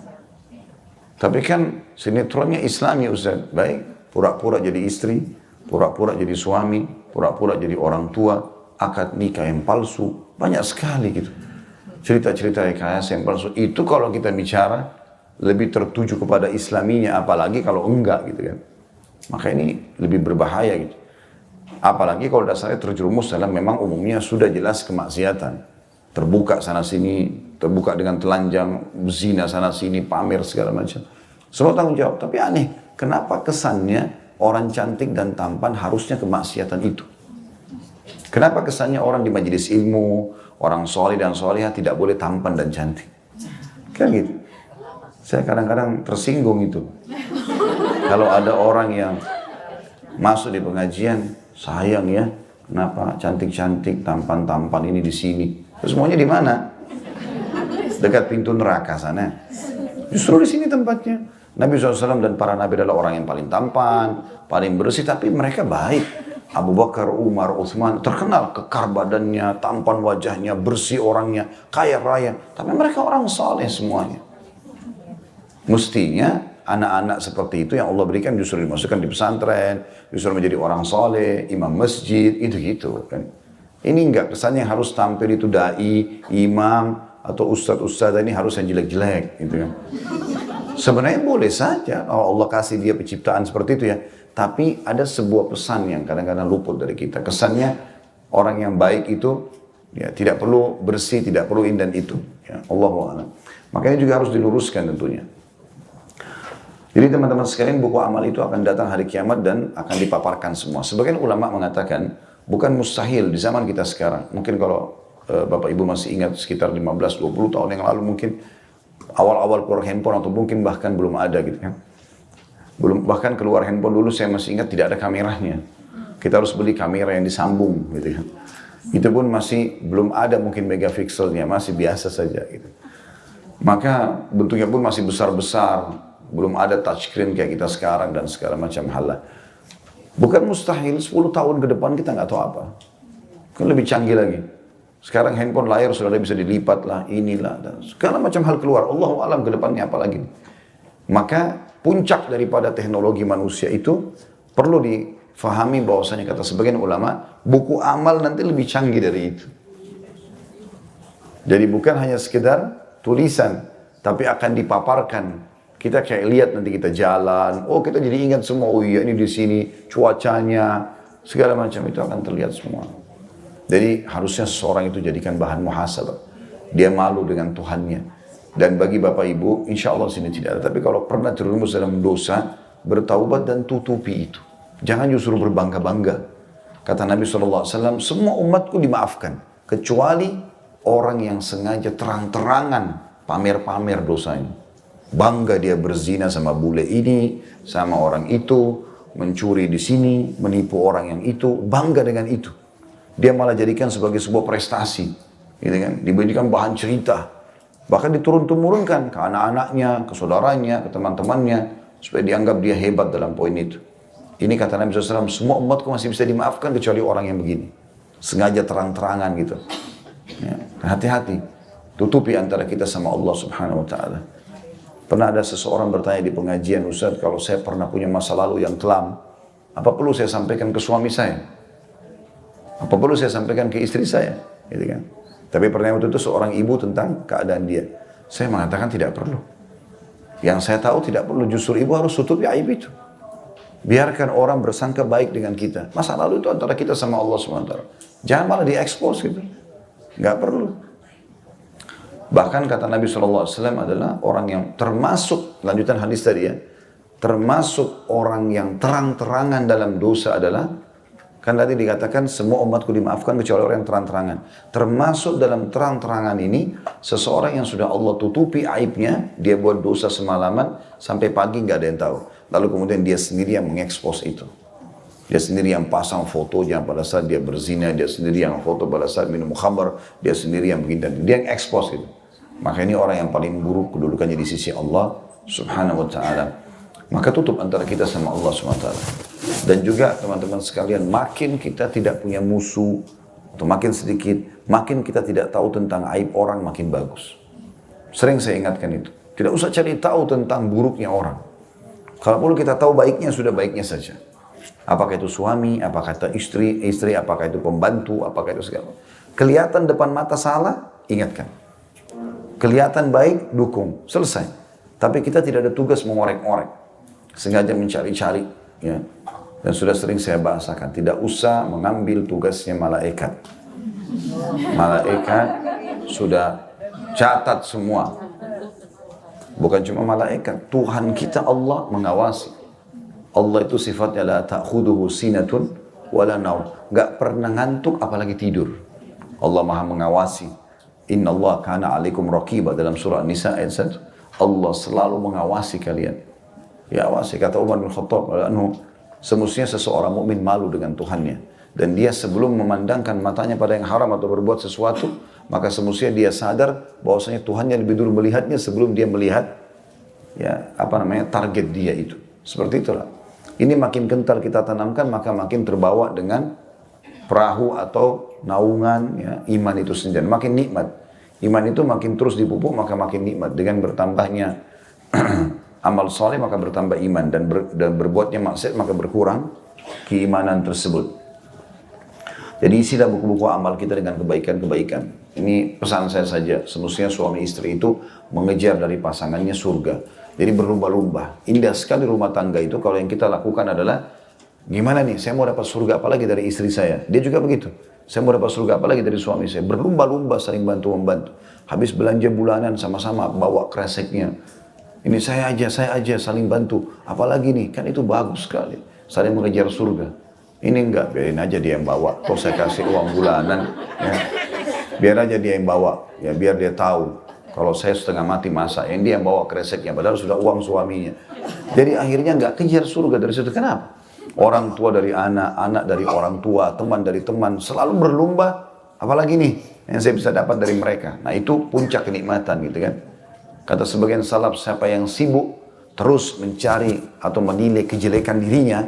Tapi kan sinetronnya Islami Ustaz. Baik, pura-pura jadi istri, pura-pura jadi suami, pura-pura jadi orang tua, akad nikah yang palsu, banyak sekali gitu. Cerita-cerita rekayasa yang palsu itu kalau kita bicara lebih tertuju kepada Islaminya, apalagi kalau enggak gitu kan. Maka ini lebih berbahaya gitu. Apalagi kalau dasarnya terjerumus dalam memang umumnya sudah jelas kemaksiatan. Terbuka sana sini, terbuka dengan telanjang, zina sana sini, pamer segala macam. Semua tanggung jawab. Tapi aneh, kenapa kesannya orang cantik dan tampan harusnya kemaksiatan itu? Kenapa kesannya orang di majelis ilmu, orang soleh dan solehah tidak boleh tampan dan cantik? Kan gitu. Saya kadang-kadang tersinggung itu. Kalau ada orang yang masuk di pengajian, sayang ya, kenapa cantik-cantik, tampan-tampan ini di sini? Terus semuanya di mana? Dekat pintu neraka sana. Justru di sini tempatnya. Nabi SAW dan para nabi adalah orang yang paling tampan, paling bersih, tapi mereka baik. Abu Bakar, Umar, Uthman terkenal kekar badannya, tampan wajahnya, bersih orangnya, kaya raya. Tapi mereka orang saleh semuanya. Mestinya anak-anak seperti itu yang Allah berikan justru dimasukkan di pesantren, justru menjadi orang saleh, imam masjid, itu-gitu kan. Ini enggak, kesannya harus tampil itu dai, imam, atau ustadz-ustadz ini harus yang jelek-jelek gitu kan. Sebenarnya boleh saja kalau Allah kasih dia penciptaan seperti itu ya. Tapi ada sebuah pesan yang kadang-kadang luput dari kita. Kesannya orang yang baik itu ya tidak perlu bersih, tidak perlu ini dan itu. Ya, Allahu a'lam. Makanya juga harus diluruskan tentunya. Jadi teman-teman sekalian, buku amal itu akan datang hari kiamat dan akan dipaparkan semua. Sebagian ulama mengatakan bukan mustahil di zaman kita sekarang. Mungkin kalau Bapak Ibu masih ingat sekitar 15-20 tahun yang lalu mungkin awal-awal keluar handphone atau mungkin bahkan belum ada gitu kan. Bahkan keluar handphone dulu saya masih ingat tidak ada kameranya. Kita harus beli kamera yang disambung gitu kan. Itu pun masih belum ada mungkin megapikselnya, masih biasa saja gitu. Maka bentuknya pun masih besar-besar, belum ada touchscreen kayak kita sekarang dan segala macam hal lah. Bukan mustahil 10 tahun ke depan kita nggak tahu apa. Kan lebih canggih lagi. Sekarang handphone layar sudah bisa dilipat lah, inilah dan segala macam hal keluar. Allahu a'lam ke depannya apa lagi. Maka puncak daripada teknologi manusia itu perlu difahami bahwasanya kata sebagian ulama, buku amal nanti lebih canggih dari itu. Jadi bukan hanya sekedar tulisan, tapi akan dipaparkan. Kita kayak lihat nanti kita jalan, oh kita jadi ingat semua, oh iya ini di sini cuacanya, segala macam itu akan terlihat semua. Jadi harusnya seseorang itu jadikan bahan muhasabah. Dia malu dengan Tuhannya. Dan bagi Bapak Ibu, insya Allah sini tidak ada. Tapi kalau pernah terjerumus dalam dosa, bertaubat dan tutupi itu. Jangan justru berbangga-bangga. Kata Nabi SAW, semua umatku dimaafkan. Kecuali orang yang sengaja terang-terangan pamer-pamer dosanya. Bangga dia berzina sama bule ini, sama orang itu. mencuri di sini, menipu orang yang itu, bangga dengan itu. Dia malah jadikan sebagai sebuah prestasi, gitu kan? Diberikan bahan cerita, bahkan diturun-temurunkan ke anak-anaknya, ke saudaranya, ke teman-temannya, supaya dianggap dia hebat dalam poin itu. Ini kata Nabi SAW, semua umatku masih bisa dimaafkan kecuali orang yang begini. Sengaja terang-terangan gitu. Ya, hati-hati, tutupi antara kita sama Allah Subhanahu Wa Taala. Pernah ada seseorang bertanya di pengajian, Ustaz, kalau saya pernah punya masa lalu yang kelam, apa perlu saya sampaikan ke suami saya? Apa perlu saya sampaikan ke istri saya? Gitu kan? Tapi pertanyaan itu seorang ibu tentang keadaan dia. Saya mengatakan tidak perlu. Yang saya tahu tidak perlu, justru ibu harus tutupi aib itu. Biarkan orang bersangka baik dengan kita. Masa lalu itu antara kita sama Allah SWT. Jangan malah diekspos gitu. Nggak perlu. Bahkan kata Nabi SAW adalah orang yang termasuk, lanjutan hadis tadi ya, termasuk orang yang terang-terangan dalam dosa adalah, kan tadi dikatakan semua umatku dimaafkan kecuali orang yang terang-terangan. Termasuk dalam terang-terangan ini, seseorang yang sudah Allah tutupi aibnya, dia buat dosa semalaman, sampai pagi nggak ada yang tahu. Lalu kemudian dia sendiri yang mengekspos itu. Dia sendiri yang pasang fotonya pada saat dia berzina, dia sendiri yang foto pada saat minum khamar, dia sendiri yang begini, dia yang ekspos itu. Maka ini orang yang paling buruk kedudukannya di sisi Allah Subhanahu Wa Taala. Maka tutup antara kita sama Allah Subhanahu Wa Taala. Dan juga teman-teman sekalian, makin kita tidak punya musuh, atau makin sedikit, makin kita tidak tahu tentang aib orang, makin bagus. Sering saya ingatkan itu. Tidak usah cari tahu tentang buruknya orang. Kalau perlu kita tahu baiknya, sudah baiknya saja. Apakah itu suami, apakah itu istri, apakah itu pembantu, apakah itu segala. Kelihatan depan mata salah, ingatkan. Kelihatan baik, dukung, selesai. Tapi kita tidak ada tugas mengorek-orek, sengaja mencari-cari, ya. Dan sudah sering saya bahasakan, tidak usah mengambil tugasnya malaikat. Malaikat sudah catat semua. Bukan cuma malaikat, Tuhan kita Allah mengawasi. Allah itu sifatnya la ta'khuduhu sinatun wala naum. Gak pernah ngantuk apalagi tidur. Allah Maha mengawasi. Inna Allah kana alaikum raqibah dalam surah Nisa ayat 1. Allah selalu mengawasi kalian. Ya awasi, kata Umar bin Khattab, semestinya seseorang mukmin malu dengan Tuhannya. Dan dia sebelum memandangkan matanya pada yang haram atau berbuat sesuatu, maka semestinya dia sadar bahwasanya Tuhannya lebih dulu melihatnya sebelum dia melihat target dia itu. Seperti itulah. Ini makin kental kita tanamkan, maka makin terbawa dengan perahu atau naungan ya, iman itu sendiri. Makin nikmat. Iman itu makin terus dipupuk, maka makin nikmat. Dengan bertambahnya amal soleh, maka bertambah iman. Dan berbuatnya maksiat, maka berkurang keimanan tersebut. Jadi isilah buku-buku amal kita dengan kebaikan-kebaikan. Ini pesan saya saja. Semestinya suami istri itu mengejar dari pasangannya surga. Jadi berlumba-lumba. Indah sekali rumah tangga itu kalau yang kita lakukan adalah, gimana nih, saya mau dapat surga apalagi dari istri saya. Dia juga begitu. Saya mau dapat surga apalagi dari suami saya. Berlumba-lumba saling bantu-membantu. Habis belanja bulanan sama-sama bawa kreseknya. Ini saya aja saling bantu. Apalagi nih, kan itu bagus sekali. Saling mengejar surga. Ini enggak, biarin aja dia yang bawa. Kalau saya kasih uang bulanan, ya, biar aja dia yang bawa. Ya, biar dia tahu. Kalau saya setengah mati masa, yang dia yang bawa kreseknya. Padahal sudah uang suaminya. Jadi akhirnya enggak kejar surga dari situ. Kenapa? Orang tua dari anak, anak dari orang tua, teman dari teman, selalu berlomba, apalagi nih yang saya bisa dapat dari mereka. Nah itu puncak kenikmatan gitu kan. Kata sebagian salaf, siapa yang sibuk terus mencari atau menilai kejelekan dirinya,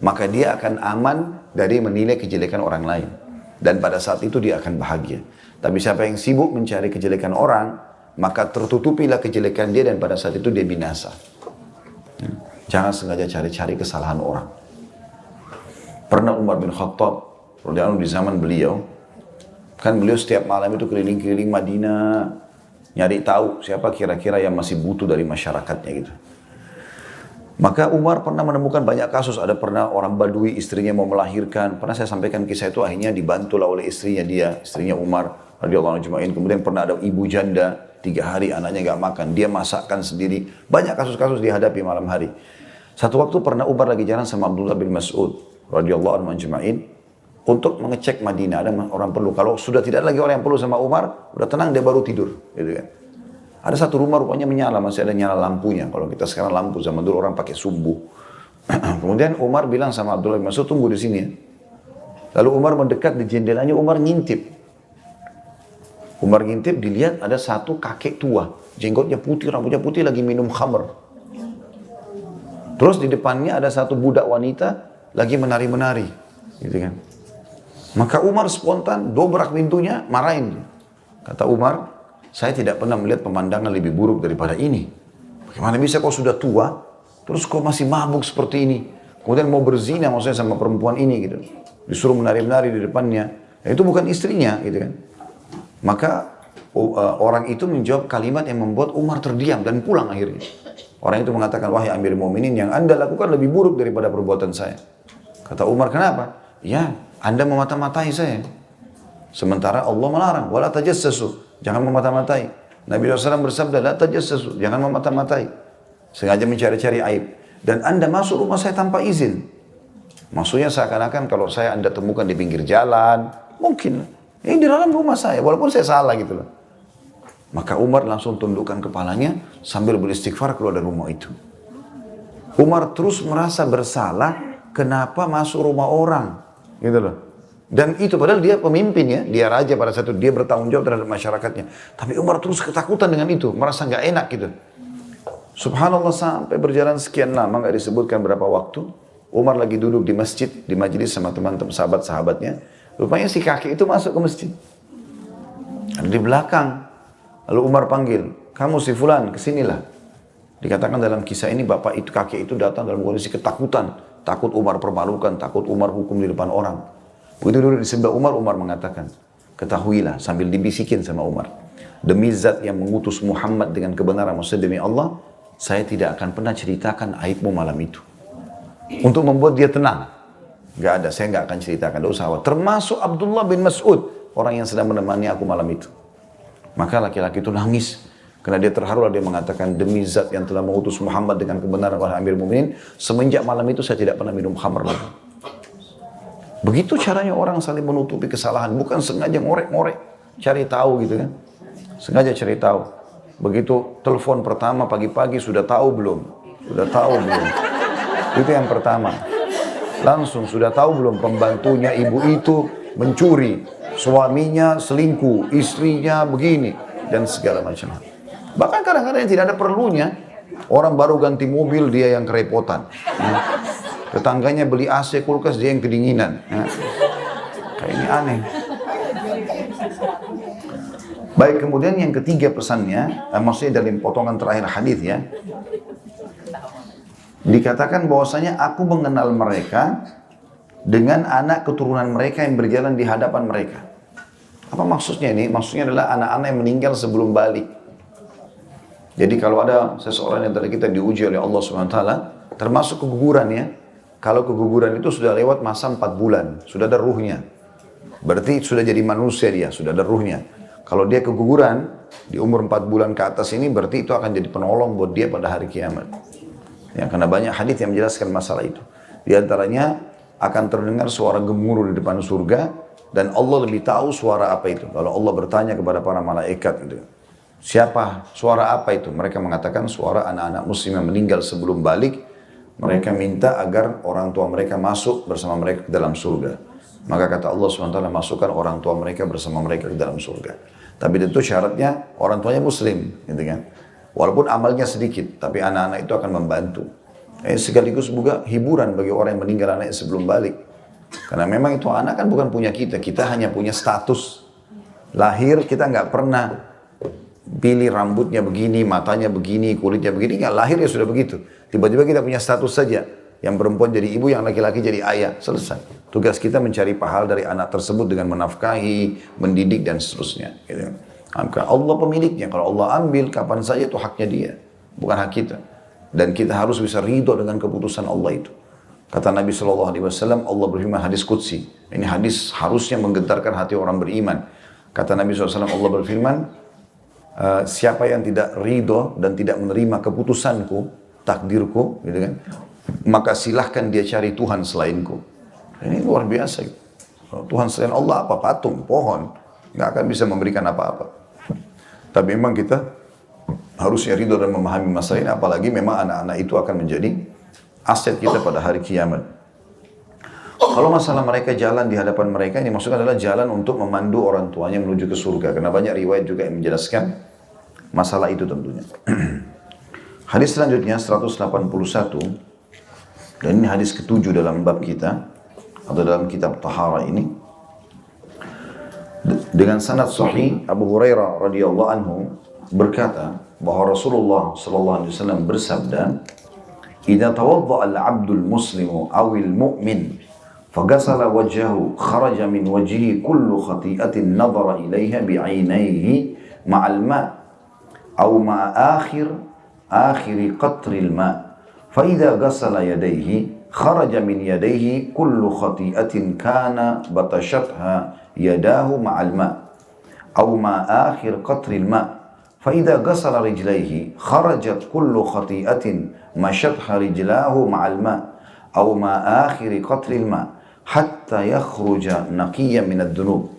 maka dia akan aman dari menilai kejelekan orang lain. Dan pada saat itu dia akan bahagia. Tapi siapa yang sibuk mencari kejelekan orang, maka tertutupilah kejelekan dia dan pada saat itu dia binasa. Jangan sengaja cari-cari kesalahan orang. Pernah Umar bin Khattab, di zaman beliau, kan beliau setiap malam itu keliling-keliling Madinah, nyari tahu siapa kira-kira yang masih butuh dari masyarakatnya gitu. Maka Umar pernah menemukan banyak kasus, ada pernah orang Badui istrinya mau melahirkan, pernah saya sampaikan kisah itu, akhirnya dibantulah oleh istrinya istrinya Umar radhiyallahu anhu ajma'in. Kemudian pernah ada ibu janda, 3 hari anaknya nggak makan, dia masakkan sendiri. Banyak kasus-kasus dihadapi malam hari. Satu waktu pernah Umar lagi jalan sama Abdullah bin Mas'ud radhiyallahu anhu ajma'in untuk mengecek Madinah, ada orang perlu. Kalau sudah tidak lagi orang yang perlu sama Umar, udah tenang dia baru tidur, gitu kan. Ada satu rumah rupanya menyala, masih ada nyala lampunya. Kalau kita sekarang lampu, zaman dulu orang pakai sumbu. Kemudian Umar bilang sama Abdullah bin Mas'ud, tunggu di sini ya. Lalu Umar mendekat di jendelanya, Umar ngintip. Umar ngintip, dilihat ada satu kakek tua, jenggotnya putih, rambutnya putih, lagi minum khamr. Terus di depannya ada satu budak wanita lagi menari-menari, gitu kan. Maka Umar spontan dobrak pintunya, marahin dia. Kata Umar, saya tidak pernah melihat pemandangan lebih buruk daripada ini. Bagaimana bisa kau sudah tua, terus kau masih mabuk seperti ini? Kemudian mau berzina maksudnya sama perempuan ini gitu. Disuruh menari-menari di depannya. Nah, itu bukan istrinya gitu kan. Maka orang itu menjawab kalimat yang membuat Umar terdiam dan pulang akhirnya. Orang itu mengatakan, wahai Amir Mu'minin, yang anda lakukan lebih buruk daripada perbuatan saya. Kata Umar, kenapa? Ya, anda memata-matai saya. Sementara Allah melarang, wala tajassasu, jangan memata-matai. Nabi SAW bersabda, la tajassasu, jangan memata-matai. Sengaja mencari-cari aib. Dan anda masuk rumah saya tanpa izin. Maksudnya seakan-akan kalau saya anda temukan di pinggir jalan, mungkin. Ini di dalam rumah saya, walaupun saya salah gitu loh. Maka Umar langsung tundukkan kepalanya sambil beristighfar keluar dari rumah itu. Umar terus merasa bersalah, kenapa masuk rumah orang, gitu loh. Dan itu padahal dia pemimpin ya, dia raja pada saat itu, dia bertanggung jawab terhadap masyarakatnya. Tapi Umar terus ketakutan dengan itu, merasa nggak enak gitu. Subhanallah, sampai berjalan sekian lama, nggak disebutkan berapa waktu. Umar lagi duduk di masjid, di majelis sama teman-teman sahabat-sahabatnya. Rupanya si kakek itu masuk ke masjid. Ada di belakang. Lalu Umar panggil, kamu si fulan, kesinilah. Dikatakan dalam kisah ini, bapak itu, kakek itu datang dalam kondisi ketakutan. Takut Umar permalukan, takut Umar hukum di depan orang. Begitu dulu di sebelah Umar, Umar mengatakan, ketahuilah sambil dibisikin sama Umar. Demi zat yang mengutus Muhammad dengan kebenaran, maksudnya demi Allah, saya tidak akan pernah ceritakan aibmu malam itu. Untuk membuat dia tenang. Gak ada, saya gak akan ceritakan, tidak usah khawatir. Termasuk Abdullah bin Mas'ud, orang yang sedang menemani aku malam itu. Maka laki-laki itu nangis. Karena dia terharu, dia mengatakan, demi zat yang telah mengutus Muhammad dengan kebenaran wahai Amir Mu'minin, semenjak malam itu saya tidak pernah minum khamr lagi. Begitu caranya orang saling menutupi kesalahan, bukan sengaja ngorek-ngorek, cari tahu gitu kan. Sengaja cari tahu. Begitu telepon pertama pagi-pagi, sudah tahu belum? Sudah tahu belum? Itu yang pertama. Langsung sudah tahu belum pembantunya ibu itu mencuri, suaminya selingkuh, istrinya begini, dan segala macam. Bahkan kadang-kadang tidak ada perlunya, orang baru ganti mobil dia yang kerepotan. Tetangganya beli AC kulkas, dia yang kedinginan. Kayak ini aneh. Baik, kemudian yang ketiga pesannya, maksudnya dalam potongan terakhir hadis ya, dikatakan bahwasanya aku mengenal mereka dengan anak keturunan mereka yang berjalan di hadapan mereka. Apa maksudnya ini? Maksudnya adalah anak-anak yang meninggal sebelum balik. Jadi kalau ada seseorang yang tadi kita diuji oleh Allah SWT, termasuk keguguran ya. Kalau keguguran itu sudah lewat masa 4 bulan, sudah ada ruhnya. Berarti sudah jadi manusia dia, sudah ada ruhnya. Kalau dia keguguran di umur 4 bulan ke atas ini, berarti itu akan jadi penolong buat dia pada hari kiamat. Ya, karena banyak hadis yang menjelaskan masalah itu. Di antaranya akan terdengar suara gemuruh di depan surga, dan Allah lebih tahu suara apa itu. Kalau Allah bertanya kepada para malaikat itu, siapa suara apa itu? Mereka mengatakan suara anak-anak muslim yang meninggal sebelum balik. Mereka minta agar orang tua mereka masuk bersama mereka ke dalam surga. Maka kata Allah SWT, masukkan orang tua mereka bersama mereka ke dalam surga. Tapi tentu syaratnya orang tuanya muslim, gitu kan. Walaupun amalnya sedikit, tapi anak-anak itu akan membantu. Sekaligus juga hiburan bagi orang yang meninggal anaknya sebelum balik. Karena memang itu anak kan bukan punya kita, kita hanya punya status. Lahir kita nggak pernah pilih rambutnya begini, matanya begini, kulitnya begini, nggak, lahir ya sudah begitu. Tiba-tiba kita punya status saja. Yang perempuan jadi ibu, yang laki-laki jadi ayah. Selesai. Tugas kita mencari pahala dari anak tersebut dengan menafkahi, mendidik, dan seterusnya. Gitu. Allah pemiliknya. Kalau Allah ambil, kapan saja itu haknya dia. Bukan hak kita. Dan kita harus bisa ridho dengan keputusan Allah itu. Kata Nabi SAW, Allah berfirman hadis Qudsi. Ini hadis harusnya menggetarkan hati orang beriman. Kata Nabi SAW, Allah berfirman, siapa yang tidak ridho dan tidak menerima keputusanku, takdirku, gitu kan, maka silahkan dia cari Tuhan selainku. Ini luar biasa. Tuhan selain Allah apa? Patung, pohon, nggak akan bisa memberikan apa-apa. Tapi memang kita harusnya ridho dan memahami masalah ini, apalagi memang anak-anak itu akan menjadi aset kita pada hari kiamat. Kalau masalah mereka jalan di hadapan mereka, ini maksudnya adalah jalan untuk memandu orang tuanya menuju ke surga. Karena banyak riwayat juga yang menjelaskan masalah itu tentunya. Hadis selanjutnya 181, dan ini hadis ketujuh dalam bab kita, atau dalam kitab Tahara ini. Dengan sanad sahih, Abu Hurairah radhiyallahu anhu berkata bahwa Rasulullah sallallahu alaihi wasallam bersabda, "Idza tawadda'a al-'abdul muslimu awil mu'min فغسل وجهه خرج من وجهه كل خطيئة نظر إليها بعينيه مع الماء أو مع آخر قطر الماء فإذا غسل يديه خرج من يديه كل خطيئة كان بطشتها يداه مع الماء أو مع آخر قطر الماء فإذا غسل رجليه خرجت كل خطيئة مشتها رجلاه مع الماء أو مع آخر قطر الماء hatta yakhruja naqiyyan minad dzunub."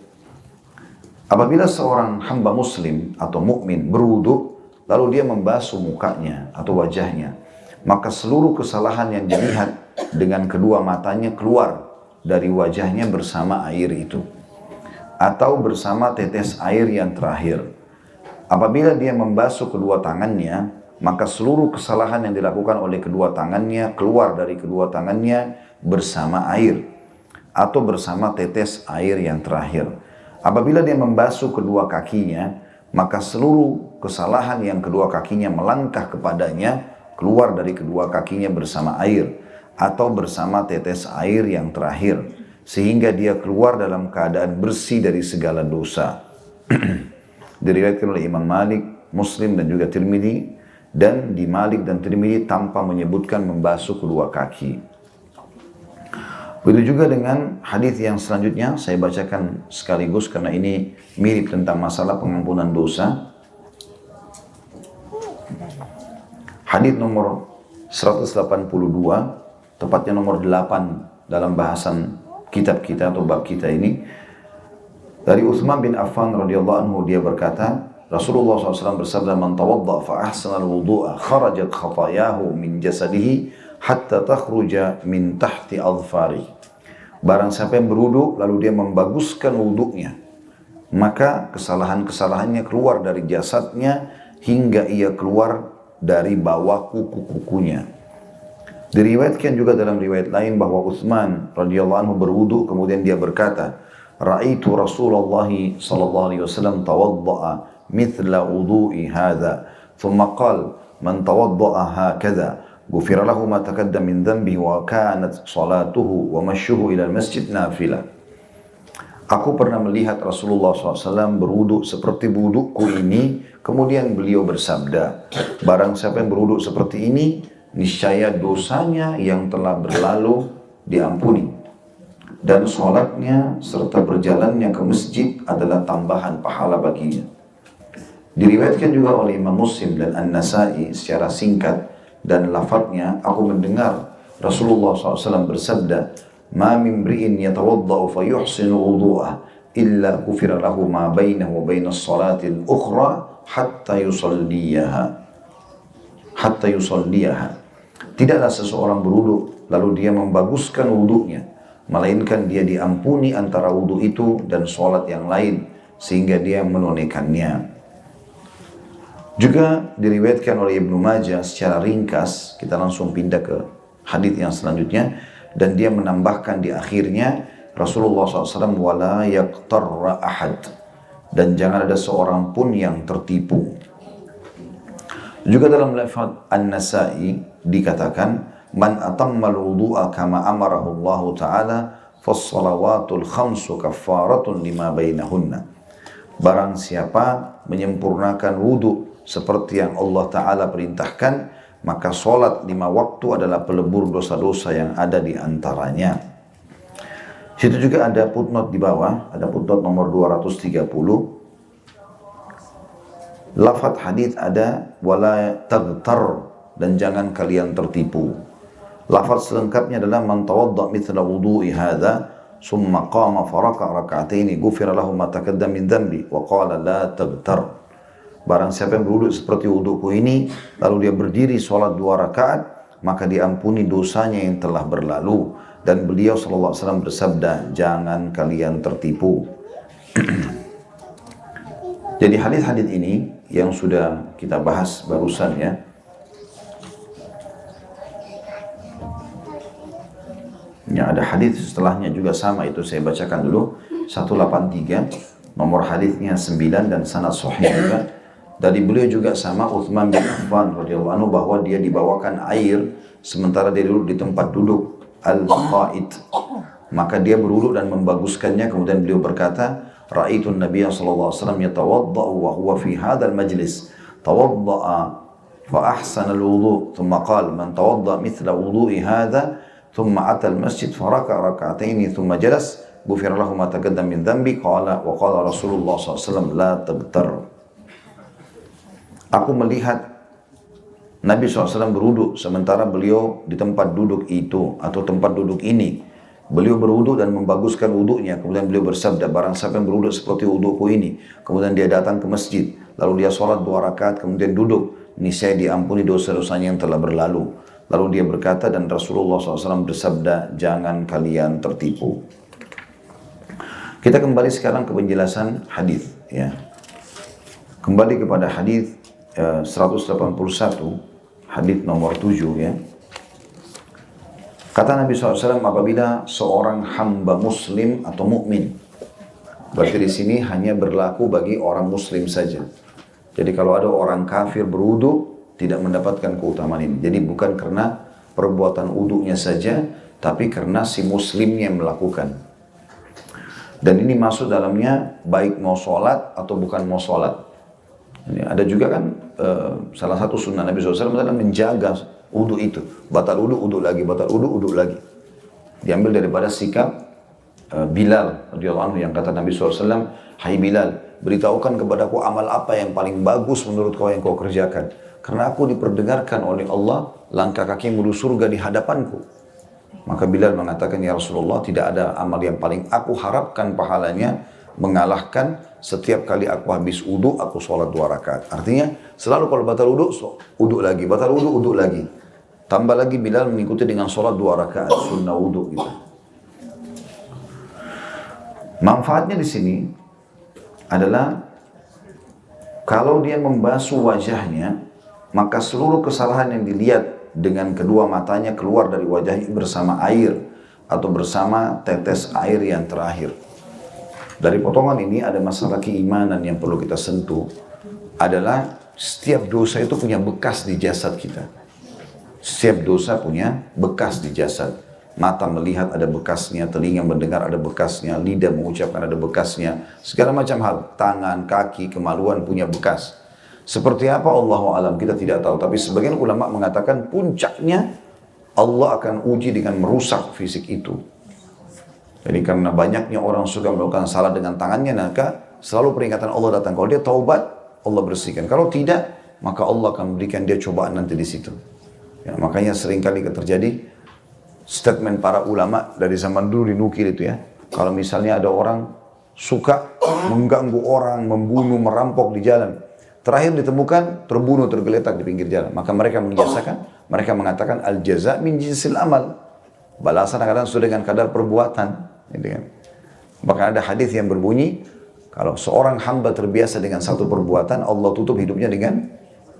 Apabila seorang hamba muslim atau mukmin berwudu lalu dia membasuh mukanya atau wajahnya, maka seluruh kesalahan yang dilihat dengan kedua matanya keluar dari wajahnya bersama air itu atau bersama tetes air yang terakhir. Apabila dia membasuh kedua tangannya, maka seluruh kesalahan yang dilakukan oleh kedua tangannya keluar dari kedua tangannya bersama air atau bersama tetes air yang terakhir. Apabila dia membasuh kedua kakinya, maka seluruh kesalahan yang kedua kakinya melangkah kepadanya keluar dari kedua kakinya bersama air atau bersama tetes air yang terakhir, sehingga dia keluar dalam keadaan bersih dari segala dosa. Diriwayatkan oleh Imam Malik, Muslim dan juga Tirmidzi, dan di Malik dan Tirmidzi tanpa menyebutkan membasuh kedua kaki. Begitu juga dengan hadis yang selanjutnya, saya bacakan sekaligus karena ini mirip tentang masalah pengampunan dosa. Hadis nomor 182, tepatnya nomor 8 dalam bahasan kitab kita atau bab kita ini. Dari Utsman bin Affan radhiyallahu anhu, dia berkata, Rasulullah SAW bersabda, "Man tawadda fa ahsana al-wudu'a kharajat khatayahu min jasadihi hatta takhruja min tahti adfari." Barang siapa yang berwudu lalu dia membaguskan wudunya, maka kesalahan-kesalahannya keluar dari jasadnya hingga ia keluar dari bawah kuku-kukunya. Diriwayatkan juga dalam riwayat lain bahwa Utsman radhiyallahu anhu berwudu kemudian dia berkata, "Ra'aitu Rasulullah sallallahu alaihi wasallam tawadda'a mithla wudu'i hadha, thumma qala man tawadda'a hakadha غفر له ما تقدم من ذنبه وكانت صلاته ومشيه إلى المسجد نافلة." Aku pernah melihat Rasulullah SAW berwudu seperti wudukku ini, kemudian beliau bersabda, barang siapa yang berwudu seperti ini, niscaya dosanya yang telah berlalu diampuni, dan sholatnya serta berjalannya ke masjid adalah tambahan pahala baginya. Diriwayatkan juga oleh Imam Muslim dan An-Nasai secara singkat dan lafadznya, aku mendengar Rasulullah SAW bersabda, "Ma min mri'in yatawadda'u fa yuhsinu wudu'ah illa ghufira lahu ma bainahu wa bainas salati al-ukhra hatta yusalliyaha." Tidaklah seseorang berwudu lalu dia membaguskan wudunya, melainkan dia diampuni antara wudu itu dan salat yang lain sehingga dia menunaikannya. Juga diriwayatkan oleh Ibnu Majah secara ringkas, kita langsung pindah ke hadis yang selanjutnya, dan dia menambahkan di akhirnya Rasulullah SAW, "Wala yaqtarra ahad," dan jangan ada seorang pun yang tertipu. Juga dalam lafaz An-Nasai dikatakan, "Man atammal wudu'a kama amarahu Allah Ta'ala fas-salawatul khamsu kaffaratun lima bainahunna." Barang siapa menyempurnakan wudu seperti yang Allah Ta'ala perintahkan, maka sholat 5 waktu adalah pelebur dosa-dosa yang ada di antaranya. Situ juga ada footnote di bawah, ada footnote nomor 230. Lafaz hadis ada wala taghtar, dan jangan kalian tertipu. Lafaz selengkapnya adalah man tawadda mithla wudu'i hadza summa qama faraka rak'ataini ghufira lahu ma taqaddama min dhanbi wa qala la taghtar. Barang siapa yang berwudu seperti wuduku ini, lalu dia berdiri sholat 2 rakaat, maka diampuni dosanya yang telah berlalu. Dan beliau SAW bersabda, jangan kalian tertipu. Jadi hadis-hadis ini yang sudah kita bahas barusan ya, ada hadis setelahnya juga sama, itu saya bacakan dulu. 183, nomor hadisnya 9 dan sanad sahih juga. Dari beliau juga sama, Utsman bin Affan radhiyallahu anhu, bahwa dia dibawakan air sementara dia duduk di tempat duduk al-qaid. Maka dia berwudu dan membaguskannya. Kemudian beliau berkata, Ra'aitun Nabiya sallallahu alaihi wasallam yatawadda'u wa huwa fi hadzal majlis. Tawadda'a fa ahsana al-wudu, thumma qala man tawadda'a mithla wudu'i hadha, thumma ata al-masjid fa raka'a rak'ataini thumma jalas, ghufira lahu ma taqaddama min dhanbi. Qala wa qala Rasulullah sallallahu alaihi wasallam la tabtar. Aku melihat Nabi SAW berwudu sementara beliau di tempat duduk itu atau tempat duduk ini. Beliau berwudu dan membaguskan wudunya. Kemudian beliau bersabda, barang siapa yang berwudu seperti wuduku ini, kemudian dia datang ke masjid, lalu dia sholat 2 rakaat, kemudian duduk, niscaya diampuni dosa-dosanya yang telah berlalu. Lalu dia berkata, dan Rasulullah SAW bersabda, jangan kalian tertipu. Kita kembali sekarang ke penjelasan hadis. Ya. Kembali kepada hadis 181, hadis nomor 7 ya. Kata Nabi SAW, apabila seorang hamba muslim atau mukmin, berarti di sini hanya berlaku bagi orang muslim saja. Jadi kalau ada orang kafir berwudu, tidak mendapatkan keutamaan ini. Jadi bukan karena perbuatan wudunya saja, tapi karena si muslimnya yang melakukan. Dan ini masuk dalamnya baik mau sholat atau bukan mau sholat. Ini ada juga kan salah satu sunnah Nabi SAW adalah menjaga wudu itu. Batal wudu, wudu lagi, batal wudu, wudu lagi. Diambil daripada sikap Bilal radhiyallahu anhu yang kata Nabi SAW, hai Bilal, beritahukan kepadaku amal apa yang paling bagus menurut kau yang kau kerjakan. Karena aku diperdengarkan oleh Allah langkah kaki menuju surga di hadapanku. Maka Bilal mengatakan, ya Rasulullah, tidak ada amal yang paling aku harapkan pahalanya mengalahkan setiap kali aku habis wudu, aku sholat 2 rakaat. Artinya selalu kalau batal wudu, wudu lagi, batal wudu, wudu lagi. Tambah lagi Bilal mengikuti dengan sholat 2 rakaat sunnah wudu gitu. Manfaatnya di sini adalah kalau dia membasuh wajahnya, maka seluruh kesalahan yang dilihat dengan kedua matanya keluar dari wajahnya bersama air atau bersama tetes air yang terakhir. Dari potongan ini ada masalah keimanan yang perlu kita sentuh, adalah setiap dosa itu punya bekas di jasad kita. Setiap dosa punya bekas di jasad. Mata melihat ada bekasnya, telinga mendengar ada bekasnya, lidah mengucapkan ada bekasnya, segala macam hal, tangan, kaki, kemaluan punya bekas. Seperti apa Allahu a'lam, kita tidak tahu. Tapi sebagian ulama mengatakan puncaknya Allah akan uji dengan merusak fisik itu. Jadi karena banyaknya orang suka melakukan salah dengan tangannya, maka selalu peringatan Allah datang. Kalau dia taubat, Allah bersihkan. Kalau tidak, maka Allah akan berikan dia cobaan nanti di situ. Ya, makanya seringkali terjadi statement para ulama dari zaman dulu dinukil itu ya. Kalau misalnya ada orang suka mengganggu orang, membunuh, merampok di jalan, terakhir ditemukan terbunuh, tergeletak di pinggir jalan. Maka mereka menjelaskan, mereka mengatakan al-jaza min jinsil amal. Balasan kadang sudah dengan kadar perbuatan. Bahkan ada hadis yang berbunyi, kalau seorang hamba terbiasa dengan satu perbuatan, Allah tutup hidupnya dengan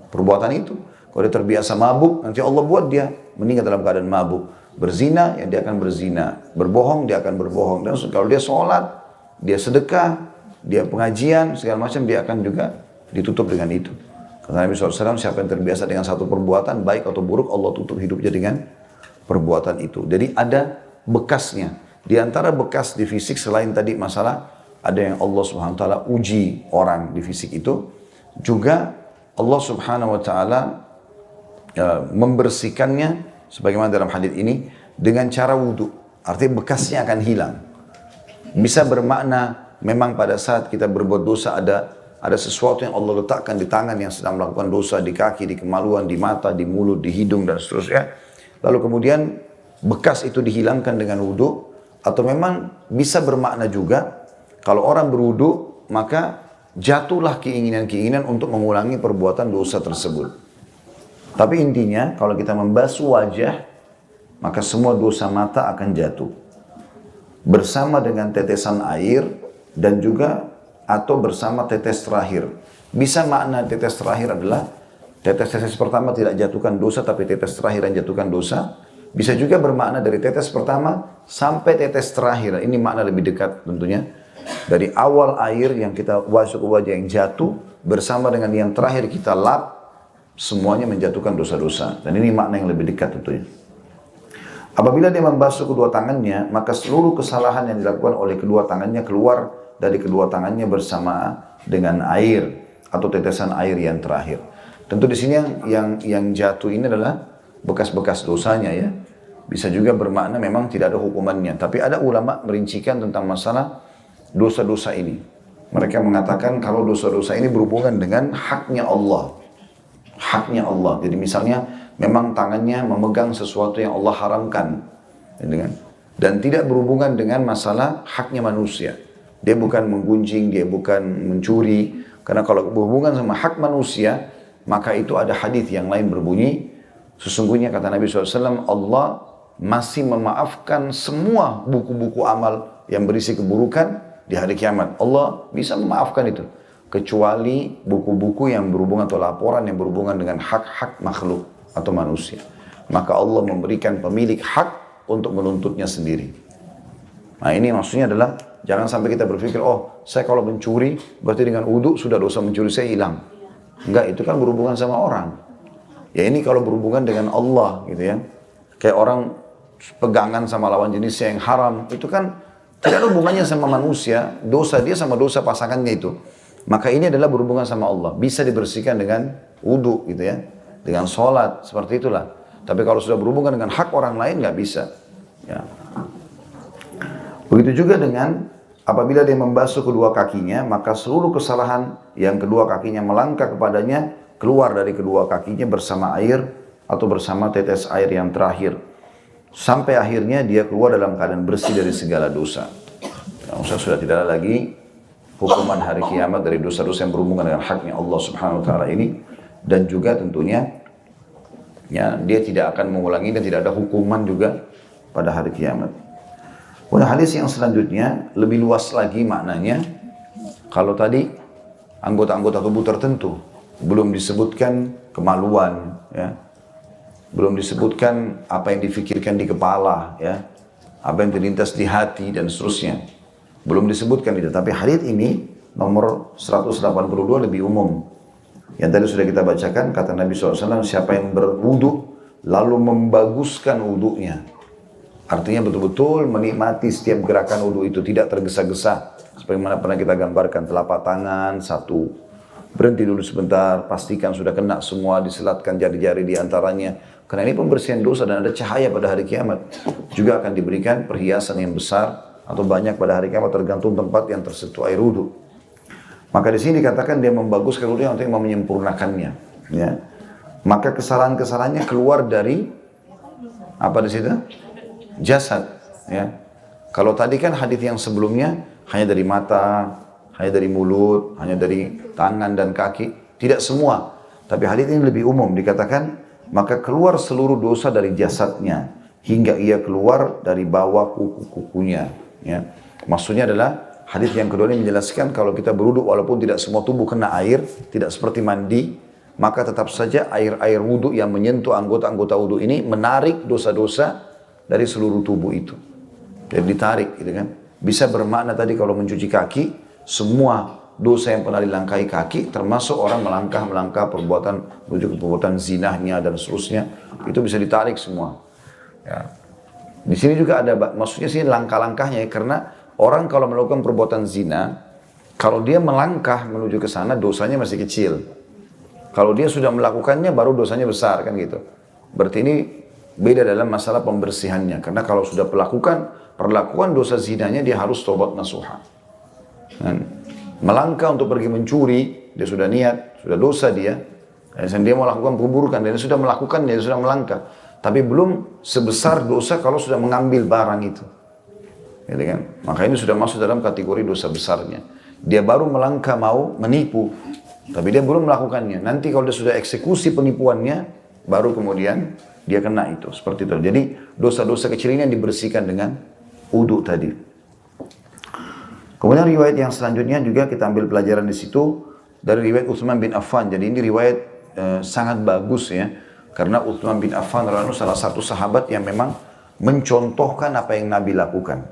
perbuatan itu. Kalau dia terbiasa mabuk, nanti Allah buat dia meninggal dalam keadaan mabuk. Berzina, ya dia akan berzina. Berbohong, dia akan berbohong. Dan kalau dia sholat, dia sedekah, dia pengajian, segala macam, dia akan juga ditutup dengan itu. Kata Nabi SAW, siapa yang terbiasa dengan satu perbuatan, baik atau buruk, Allah tutup hidupnya dengan perbuatan itu. Jadi ada bekasnya. Di antara bekas di fisik selain tadi masalah ada yang Allah Subhanahu wa taala uji orang di fisik itu, juga Allah Subhanahu wa taala membersihkannya sebagaimana dalam hadis ini dengan cara wudu. Artinya bekasnya akan hilang. Bisa bermakna memang pada saat kita berbuat dosa ada sesuatu yang Allah letakkan di tangan yang sedang melakukan dosa, di kaki, di kemaluan, di mata, di mulut, di hidung dan seterusnya. Lalu kemudian bekas itu dihilangkan dengan wudu. Atau memang bisa bermakna juga, kalau orang berwudu, maka jatuhlah keinginan-keinginan untuk mengulangi perbuatan dosa tersebut. Tapi intinya kalau kita membasuh wajah, maka semua dosa mata akan jatuh. Bersama dengan tetesan air dan juga atau bersama tetes terakhir. Bisa makna tetes terakhir adalah tetes pertama tidak jatuhkan dosa, tapi tetes terakhir yang jatuhkan dosa. Bisa juga bermakna dari tetes pertama sampai tetes terakhir. Ini makna lebih dekat tentunya. Dari awal air yang kita masuk ke wajah yang jatuh, bersama dengan yang terakhir kita lap, semuanya menjatuhkan dosa-dosa. Dan ini makna yang lebih dekat tentunya. Apabila dia membasuh kedua tangannya, maka seluruh kesalahan yang dilakukan oleh kedua tangannya keluar dari kedua tangannya bersama dengan air atau tetesan air yang terakhir. Tentu di sini yang jatuh ini adalah bekas-bekas dosanya ya. Bisa juga bermakna memang tidak ada hukumannya. Tapi ada ulama merincikan tentang masalah dosa-dosa ini. Mereka mengatakan kalau dosa-dosa ini berhubungan dengan haknya Allah. Haknya Allah. Jadi misalnya memang tangannya memegang sesuatu yang Allah haramkan. Dan tidak berhubungan dengan masalah haknya manusia. Dia bukan menggunjing, dia bukan mencuri. Karena kalau berhubungan sama hak manusia, maka itu ada hadis yang lain berbunyi, sesungguhnya kata Nabi SAW, Allah masih memaafkan semua buku-buku amal yang berisi keburukan di hari kiamat. Allah bisa memaafkan itu. Kecuali buku-buku yang berhubungan atau laporan yang berhubungan dengan hak-hak makhluk atau manusia. Maka Allah memberikan pemilik hak untuk menuntutnya sendiri. Nah ini maksudnya adalah jangan sampai kita berpikir, oh saya kalau mencuri berarti dengan wudu sudah dosa mencuri saya hilang. Enggak, itu kan berhubungan sama orang. Ya ini kalau berhubungan dengan Allah gitu ya. Kayak orang pegangan sama lawan jenisnya yang haram, itu kan tidak ada hubungannya sama manusia, dosa dia sama dosa pasangannya itu. Maka ini adalah berhubungan sama Allah. Bisa dibersihkan dengan wudu gitu ya. Dengan sholat, seperti itulah. Tapi kalau sudah berhubungan dengan hak orang lain, nggak bisa. Ya. Begitu juga dengan apabila dia membasuh kedua kakinya, maka seluruh kesalahan yang kedua kakinya melangkah kepadanya, keluar dari kedua kakinya bersama air atau bersama tetes air yang terakhir. Sampai akhirnya dia keluar dalam keadaan bersih dari segala dosa. Nah, sudah tidak ada lagi hukuman hari kiamat dari dosa-dosa yang berhubungan dengan haknya Allah Subhanahu wa taala ini, dan juga tentunya ya dia tidak akan mengulangi dan tidak ada hukuman juga pada hari kiamat. Pada hadis yang selanjutnya lebih luas lagi maknanya. Kalau tadi anggota-anggota tubuh tertentu belum disebutkan kemaluan ya. Belum disebutkan apa yang difikirkan di kepala ya. Apa yang terlintas di hati dan seterusnya. Belum disebutkan itu, tapi hadis ini nomor 182 lebih umum. Yang tadi sudah kita bacakan, kata Nabi SAW, siapa yang berwudu lalu membaguskan wudunya. Artinya betul-betul menikmati setiap gerakan wudu itu, tidak tergesa-gesa. Sebagaimana pernah kita gambarkan, telapak tangan satu. Berhenti dulu sebentar, pastikan sudah kena semua, diselatkan jari-jari di antaranya. Karena ini pembersihan dosa dan ada cahaya pada hari kiamat. Juga akan diberikan perhiasan yang besar atau banyak pada hari kiamat tergantung tempat yang tersentuh air wudu. Maka di sini dikatakan dia membaguskan wudunya untuk menyempurnakannya. Ya. Maka kesalahan-kesalahannya keluar dari apa di situ? Jasad. Ya. Kalau tadi kan hadis yang sebelumnya hanya dari mata, hanya dari mulut, hanya dari tangan dan kaki, tidak semua. Tapi hadis ini lebih umum, dikatakan maka keluar seluruh dosa dari jasadnya hingga ia keluar dari bawah kuku-kukunya. Ya. Maksudnya adalah hadis yang kedua ini menjelaskan kalau kita berwudu walaupun tidak semua tubuh kena air, tidak seperti mandi, maka tetap saja air-air wudu yang menyentuh anggota-anggota wudu ini menarik dosa-dosa dari seluruh tubuh itu. Jadi ditarik gitu kan. Bisa bermakna tadi kalau mencuci kaki, semua dosa yang pernah dilangkahi kaki, termasuk orang melangkah perbuatan, menuju ke perbuatan zinahnya dan seterusnya, itu bisa ditarik semua. Ya. Di sini juga ada, maksudnya sih langkah-langkahnya ya, karena orang kalau melakukan perbuatan zina, kalau dia melangkah menuju ke sana, dosanya masih kecil. Kalau dia sudah melakukannya, baru dosanya besar kan gitu. Berarti ini beda dalam masalah pembersihannya, karena kalau sudah perlakukan dosa zinanya, dia harus tobat nasuha. Melangkah untuk pergi mencuri, dia sudah niat, sudah dosa dia. Dan dia melakukan keburukan, dia sudah melakukan, dia sudah melangkah. Tapi belum sebesar dosa kalau sudah mengambil barang itu. Gitu kan? Maka ini sudah masuk dalam kategori dosa besarnya. Dia baru melangkah mau menipu, tapi dia belum melakukannya. Nanti kalau dia sudah eksekusi penipuannya, baru kemudian dia kena itu. Seperti itu. Jadi dosa-dosa kecil ini yang dibersihkan dengan wudu tadi. Kemudian riwayat yang selanjutnya juga kita ambil pelajaran di situ dari riwayat Utsman bin Affan. Jadi ini riwayat sangat bagus ya, karena Utsman bin Affan adalah salah satu sahabat yang memang mencontohkan apa yang Nabi lakukan.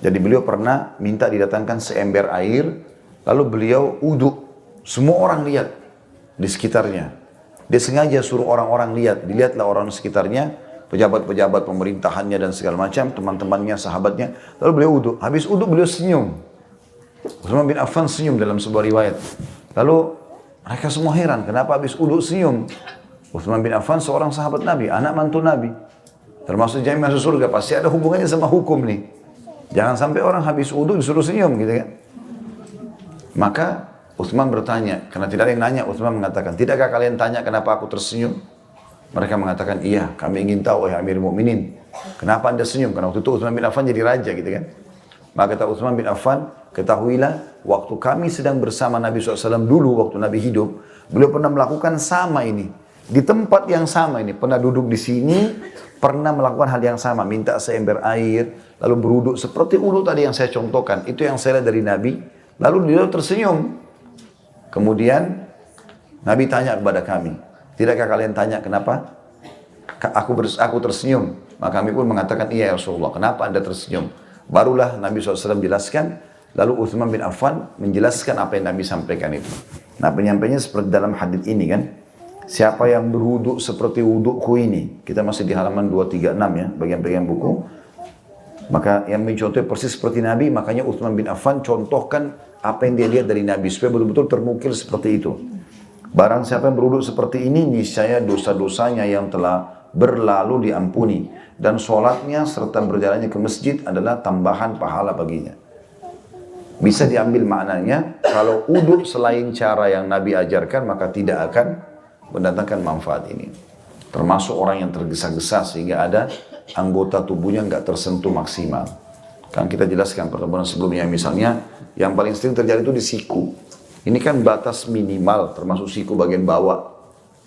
Jadi beliau pernah minta didatangkan seember air, lalu beliau wudu. Semua orang lihat di sekitarnya. Dia sengaja suruh orang-orang lihat, dilihatlah orang sekitarnya, pejabat-pejabat pemerintahannya dan segala macam, teman-temannya, sahabatnya. Lalu beliau wudu. Habis wudu beliau senyum. Utsman bin Affan senyum dalam sebuah riwayat. Lalu mereka semua heran, kenapa habis wudu senyum? Utsman bin Affan seorang sahabat Nabi, anak mantu Nabi. Termasuk jamin masuk surga, pasti ada hubungannya sama hukum nih. Jangan sampai orang habis wudu disuruh senyum gitu kan. Maka Utsman bertanya, karena tidak ada yang nanya, Utsman mengatakan, tidakkah kalian tanya kenapa aku tersenyum? Mereka mengatakan, iya, kami ingin tahu, wahai Amir Mukminin, kenapa anda senyum? Karena waktu itu Utsman bin Affan jadi raja gitu kan. Maka kata Utsman bin Affan, ketahuilah, waktu kami sedang bersama Nabi SAW dulu, waktu Nabi hidup, beliau pernah melakukan sama ini. Di tempat yang sama ini, pernah duduk di sini, pernah melakukan hal yang sama, minta seember air, lalu berwudu seperti wudu tadi yang saya contohkan. Itu yang saya lihat dari Nabi. Lalu beliau tersenyum. Kemudian Nabi tanya kepada kami, tidakkah kalian tanya kenapa aku tersenyum? Maka kami pun mengatakan, iya ya Rasulullah, kenapa anda tersenyum? Barulah Nabi SAW jelaskan, lalu Utsman bin Affan menjelaskan apa yang Nabi sampaikan itu. Nah, penyampainya seperti dalam hadis ini kan, siapa yang berwudu seperti wuduku ini, kita masih di halaman 236 ya, bagian-bagian buku. Maka yang mencontoh persis seperti Nabi, makanya Utsman bin Affan contohkan apa yang dia lihat dari Nabi, supaya betul-betul termukil seperti itu. Barang siapa yang berwudu seperti ini, niscaya dosa-dosanya yang telah berlalu diampuni. Dan sholatnya serta berjalannya ke masjid adalah tambahan pahala baginya. Bisa diambil maknanya, kalau wudu selain cara yang Nabi ajarkan, maka tidak akan mendatangkan manfaat ini. Termasuk orang yang tergesa-gesa sehingga ada anggota tubuhnya nggak tersentuh maksimal. Kan kita jelaskan pertemuan sebelumnya, misalnya yang paling sering terjadi itu di siku. Ini kan batas minimal, termasuk siku bagian bawah.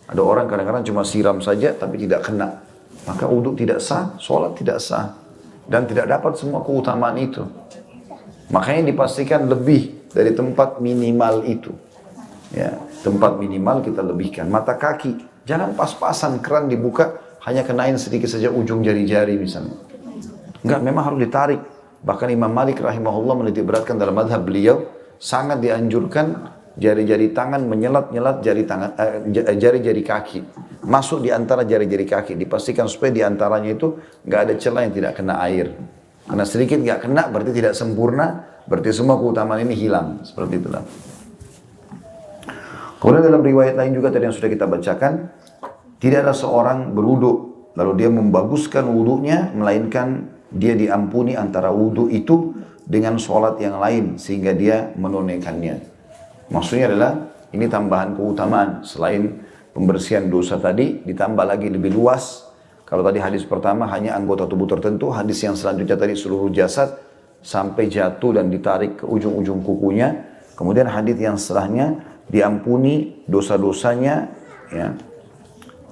Ada orang kadang-kadang cuma siram saja tapi tidak kena. Maka wudu tidak sah, sholat tidak sah. Dan tidak dapat semua keutamaan itu. Makanya dipastikan lebih dari tempat minimal itu. Ya, tempat minimal kita lebihkan. Mata kaki, jangan pas-pasan, keran dibuka, hanya kenain sedikit saja ujung jari-jari misalnya. Enggak, memang harus ditarik. Bahkan Imam Malik rahimahullah menitik beratkan dalam madhab beliau, sangat dianjurkan jari-jari tangan menyelat-nyelat jari-jari kaki. Masuk di antara jari-jari kaki. Dipastikan supaya di antaranya itu enggak ada celah yang tidak kena air. Karena sedikit enggak kena berarti tidak sempurna, berarti semua keutamaan ini hilang. Seperti itulah. Kemudian dalam riwayat lain juga tadi yang sudah kita bacakan, tidak ada seorang berwudu lalu dia membaguskan wudunya, melainkan dia diampuni antara wudu itu dengan sholat yang lain sehingga dia menunaikannya. Maksudnya adalah ini tambahan keutamaan, selain pembersihan dosa tadi ditambah lagi lebih luas. Kalau tadi hadis pertama hanya anggota tubuh tertentu, hadis yang selanjutnya tadi seluruh jasad sampai jatuh dan ditarik ke ujung-ujung kukunya. Kemudian hadis yang setelahnya diampuni dosa-dosanya ya,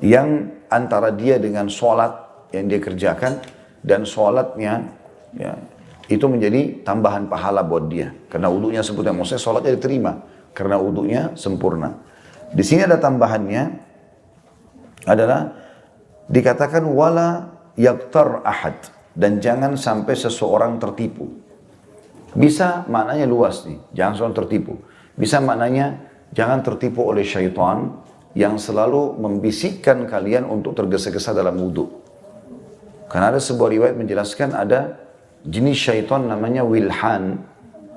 yang antara dia dengan sholat yang dia kerjakan, dan sholatnya ya, itu menjadi tambahan pahala buat dia. Karena wudunya sebutnya, maksudnya sholatnya diterima karena wudunya sempurna. Di sini ada tambahannya adalah dikatakan wala yaktar ahad, dan jangan sampai seseorang tertipu. Bisa maknanya luas nih, jangan seorang tertipu. Bisa maknanya jangan tertipu oleh syaitan yang selalu membisikkan kalian untuk tergesa-gesa dalam wudu. Karena ada sebuah riwayat menjelaskan ada jenis syaitan namanya wilhan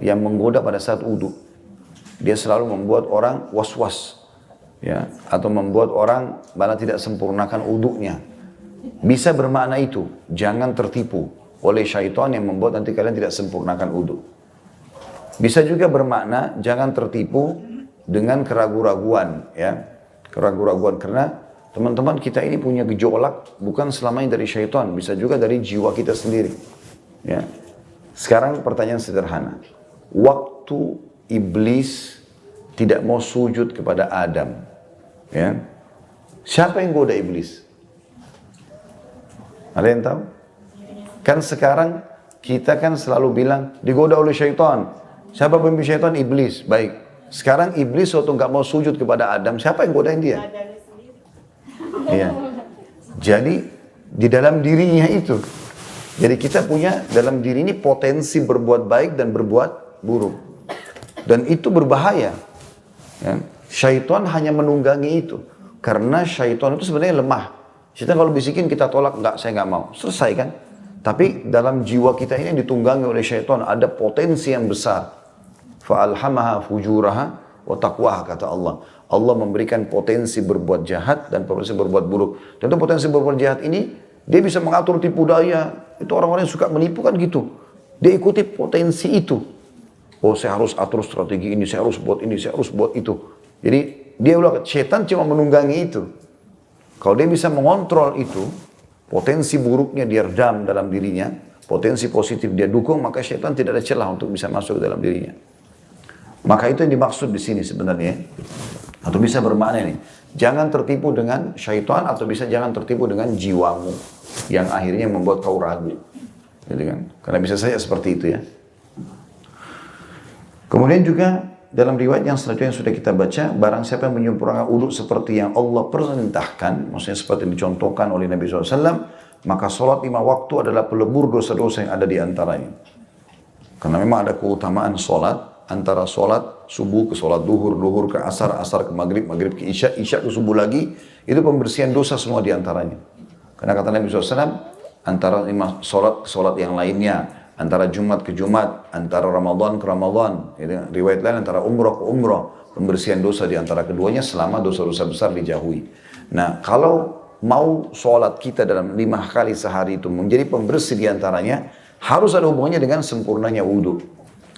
yang menggoda pada saat wudu. Dia selalu membuat orang was-was, ya, atau membuat orang malah tidak sempurnakan wudunya. Bisa bermakna itu, jangan tertipu oleh syaitan yang membuat nanti kalian tidak sempurnakan wudu. Bisa juga bermakna jangan tertipu dengan keraguan-raguan, ya, keraguan-raguan, karena teman-teman kita ini punya gejolak bukan selamanya dari syaitan, bisa juga dari jiwa kita sendiri. Ya. Sekarang pertanyaan sederhana. Waktu iblis tidak mau sujud kepada Adam, ya, Siapa yang goda iblis? Ada yang tahu? Kan sekarang kita kan selalu bilang digoda oleh syaitan. Siapa pemimpin syaitan? Iblis. Baik. Sekarang iblis waktu nggak mau sujud kepada Adam, siapa yang godain dia? Iya. Jadi di dalam dirinya itu. Jadi kita punya dalam diri ini potensi berbuat baik dan berbuat buruk. Dan itu berbahaya. Ya. Syaitan hanya menunggangi itu. Karena syaitan itu sebenarnya lemah. Syaitan kalau bisikin kita tolak, enggak, saya nggak mau. Selesai kan? Tapi dalam jiwa kita ini yang ditunggangi oleh syaitan ada potensi yang besar. Fa'alhamaha fujuraha wa taqwaha, kata Allah. Allah memberikan potensi berbuat jahat dan potensi berbuat buruk. Dan itu potensi berbuat jahat ini, dia bisa mengatur tipu daya. Itu orang-orang yang suka menipu kan gitu. Dia ikuti potensi itu. Oh, saya harus atur strategi ini, saya harus buat ini, saya harus buat itu. Jadi dia ulah, syaitan cuma menunggangi itu. Kalau dia bisa mengontrol itu, potensi buruknya dia redam dalam dirinya, potensi positif dia dukung, maka syaitan tidak ada celah untuk bisa masuk ke dalam dirinya. Maka itu yang dimaksud di sini sebenarnya, atau bisa bermakna ini. Jangan tertipu dengan syaitan, atau bisa jangan tertipu dengan jiwamu yang akhirnya membuat kau ragu. Gitu kan? Karena bisa saja seperti itu ya. Kemudian juga dalam riwayat yang selanjutnya yang sudah kita baca, barang siapa yang menyempurnakan wudhu seperti yang Allah perintahkan, maksudnya seperti dicontohkan oleh Nabi SAW, maka sholat 5 waktu adalah pelebur dosa-dosa yang ada di antaranya. Karena memang ada keutamaan sholat, antara sholat subuh ke sholat duhur, duhur ke asar, asar ke maghrib, maghrib ke isya, isya ke subuh lagi, itu pembersihan dosa semua di antaranya. Karena kata Nabi SAW, antara 5 sholat ke sholat yang lainnya, antara Jumat ke Jumat, antara Ramadan ke Ramadan, riwayat lain antara umrah ke umrah, pembersihan dosa di antara keduanya selama dosa-dosa besar dijauhi. Nah, kalau mau sholat kita dalam 5 kali sehari itu menjadi pembersih di antaranya, harus ada hubungannya dengan sempurnanya wudhu.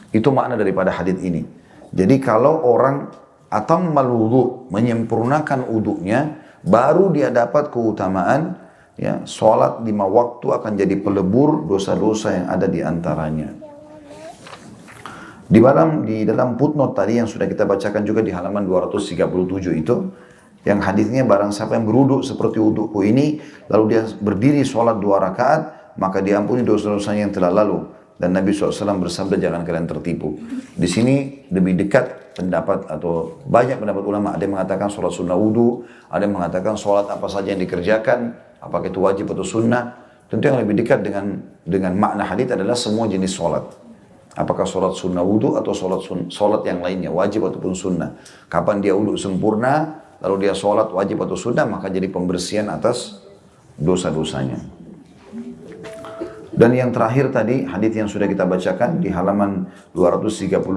Itu makna daripada hadits ini. Jadi kalau orang atammal wudhu, menyempurnakan wudhunya, baru dia dapat keutamaan. Ya, sholat 5 waktu akan jadi pelebur dosa-dosa yang ada di antaranya. Di dalam footnote tadi yang sudah kita bacakan juga di halaman 237 itu, yang hadisnya barang siapa yang berwudu seperti wuduku ini, lalu dia berdiri sholat 2 rakaat, maka diampuni dosa-dosanya yang telah lalu. Dan Nabi SAW bersabda, jangan kalian tertipu. Di sini lebih dekat pendapat atau banyak pendapat ulama. Ada yang mengatakan sholat sunnah wudu, ada yang mengatakan sholat apa saja yang dikerjakan, apakah itu wajib atau sunnah. Tentu yang lebih dekat dengan makna hadits adalah semua jenis sholat. Apakah sholat sunnah wudu atau sholat yang lainnya, wajib ataupun sunnah. Kapan dia wudu sempurna, lalu dia sholat wajib atau sunnah, maka jadi pembersihan atas dosa-dosanya. Dan yang terakhir tadi, hadits yang sudah kita bacakan di halaman 238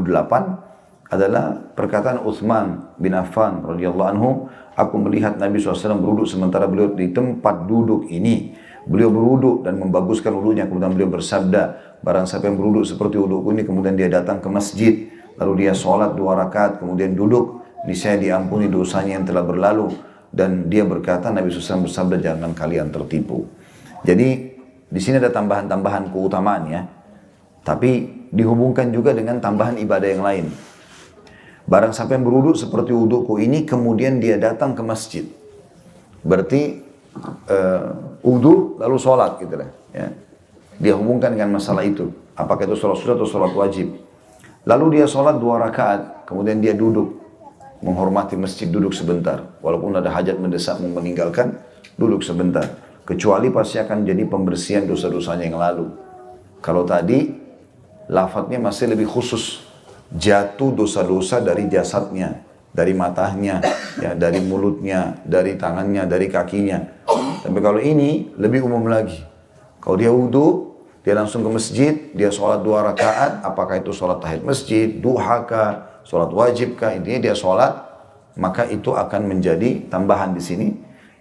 adalah perkataan Utsman bin Affan radhiyallahu anhu, aku melihat Nabi SAW berwuduk sementara beliau di tempat duduk ini. Beliau berwuduk dan membaguskan wuduknya, kemudian beliau bersabda, barang siapa yang berwuduk seperti wudukku ini, kemudian dia datang ke masjid, lalu dia sholat 2 rakaat, kemudian duduk, niscaya diampuni dosanya yang telah berlalu. Dan dia berkata, Nabi SAW bersabda, jangan kalian tertipu. Jadi di sini ada tambahan-tambahan keutamaan ya, tapi dihubungkan juga dengan tambahan ibadah yang lain. Barang siapa yang berwuduk seperti wudukku ini, kemudian dia datang ke masjid, berarti wudhu lalu sholat gitu lah. Ya. Dia hubungkan dengan masalah itu, apakah itu sholat sunnah atau sholat wajib. Lalu dia sholat 2 rakaat, kemudian dia duduk, menghormati masjid, duduk sebentar. Walaupun ada hajat mendesak mau meninggalkan, duduk sebentar. Kecuali pasti akan jadi pembersihan dosa-dosanya yang lalu. Kalau tadi, lafadznya masih lebih khusus. Jatuh dosa-dosa dari jasadnya, dari matanya, ya, dari mulutnya, dari tangannya, dari kakinya. Tapi kalau ini, lebih umum lagi. Kalau dia wudhu, dia langsung ke masjid, dia sholat 2 rakaat, apakah itu sholat tahiyat masjid, duha kah, sholat wajib kah, intinya dia sholat, maka itu akan menjadi tambahan di sini,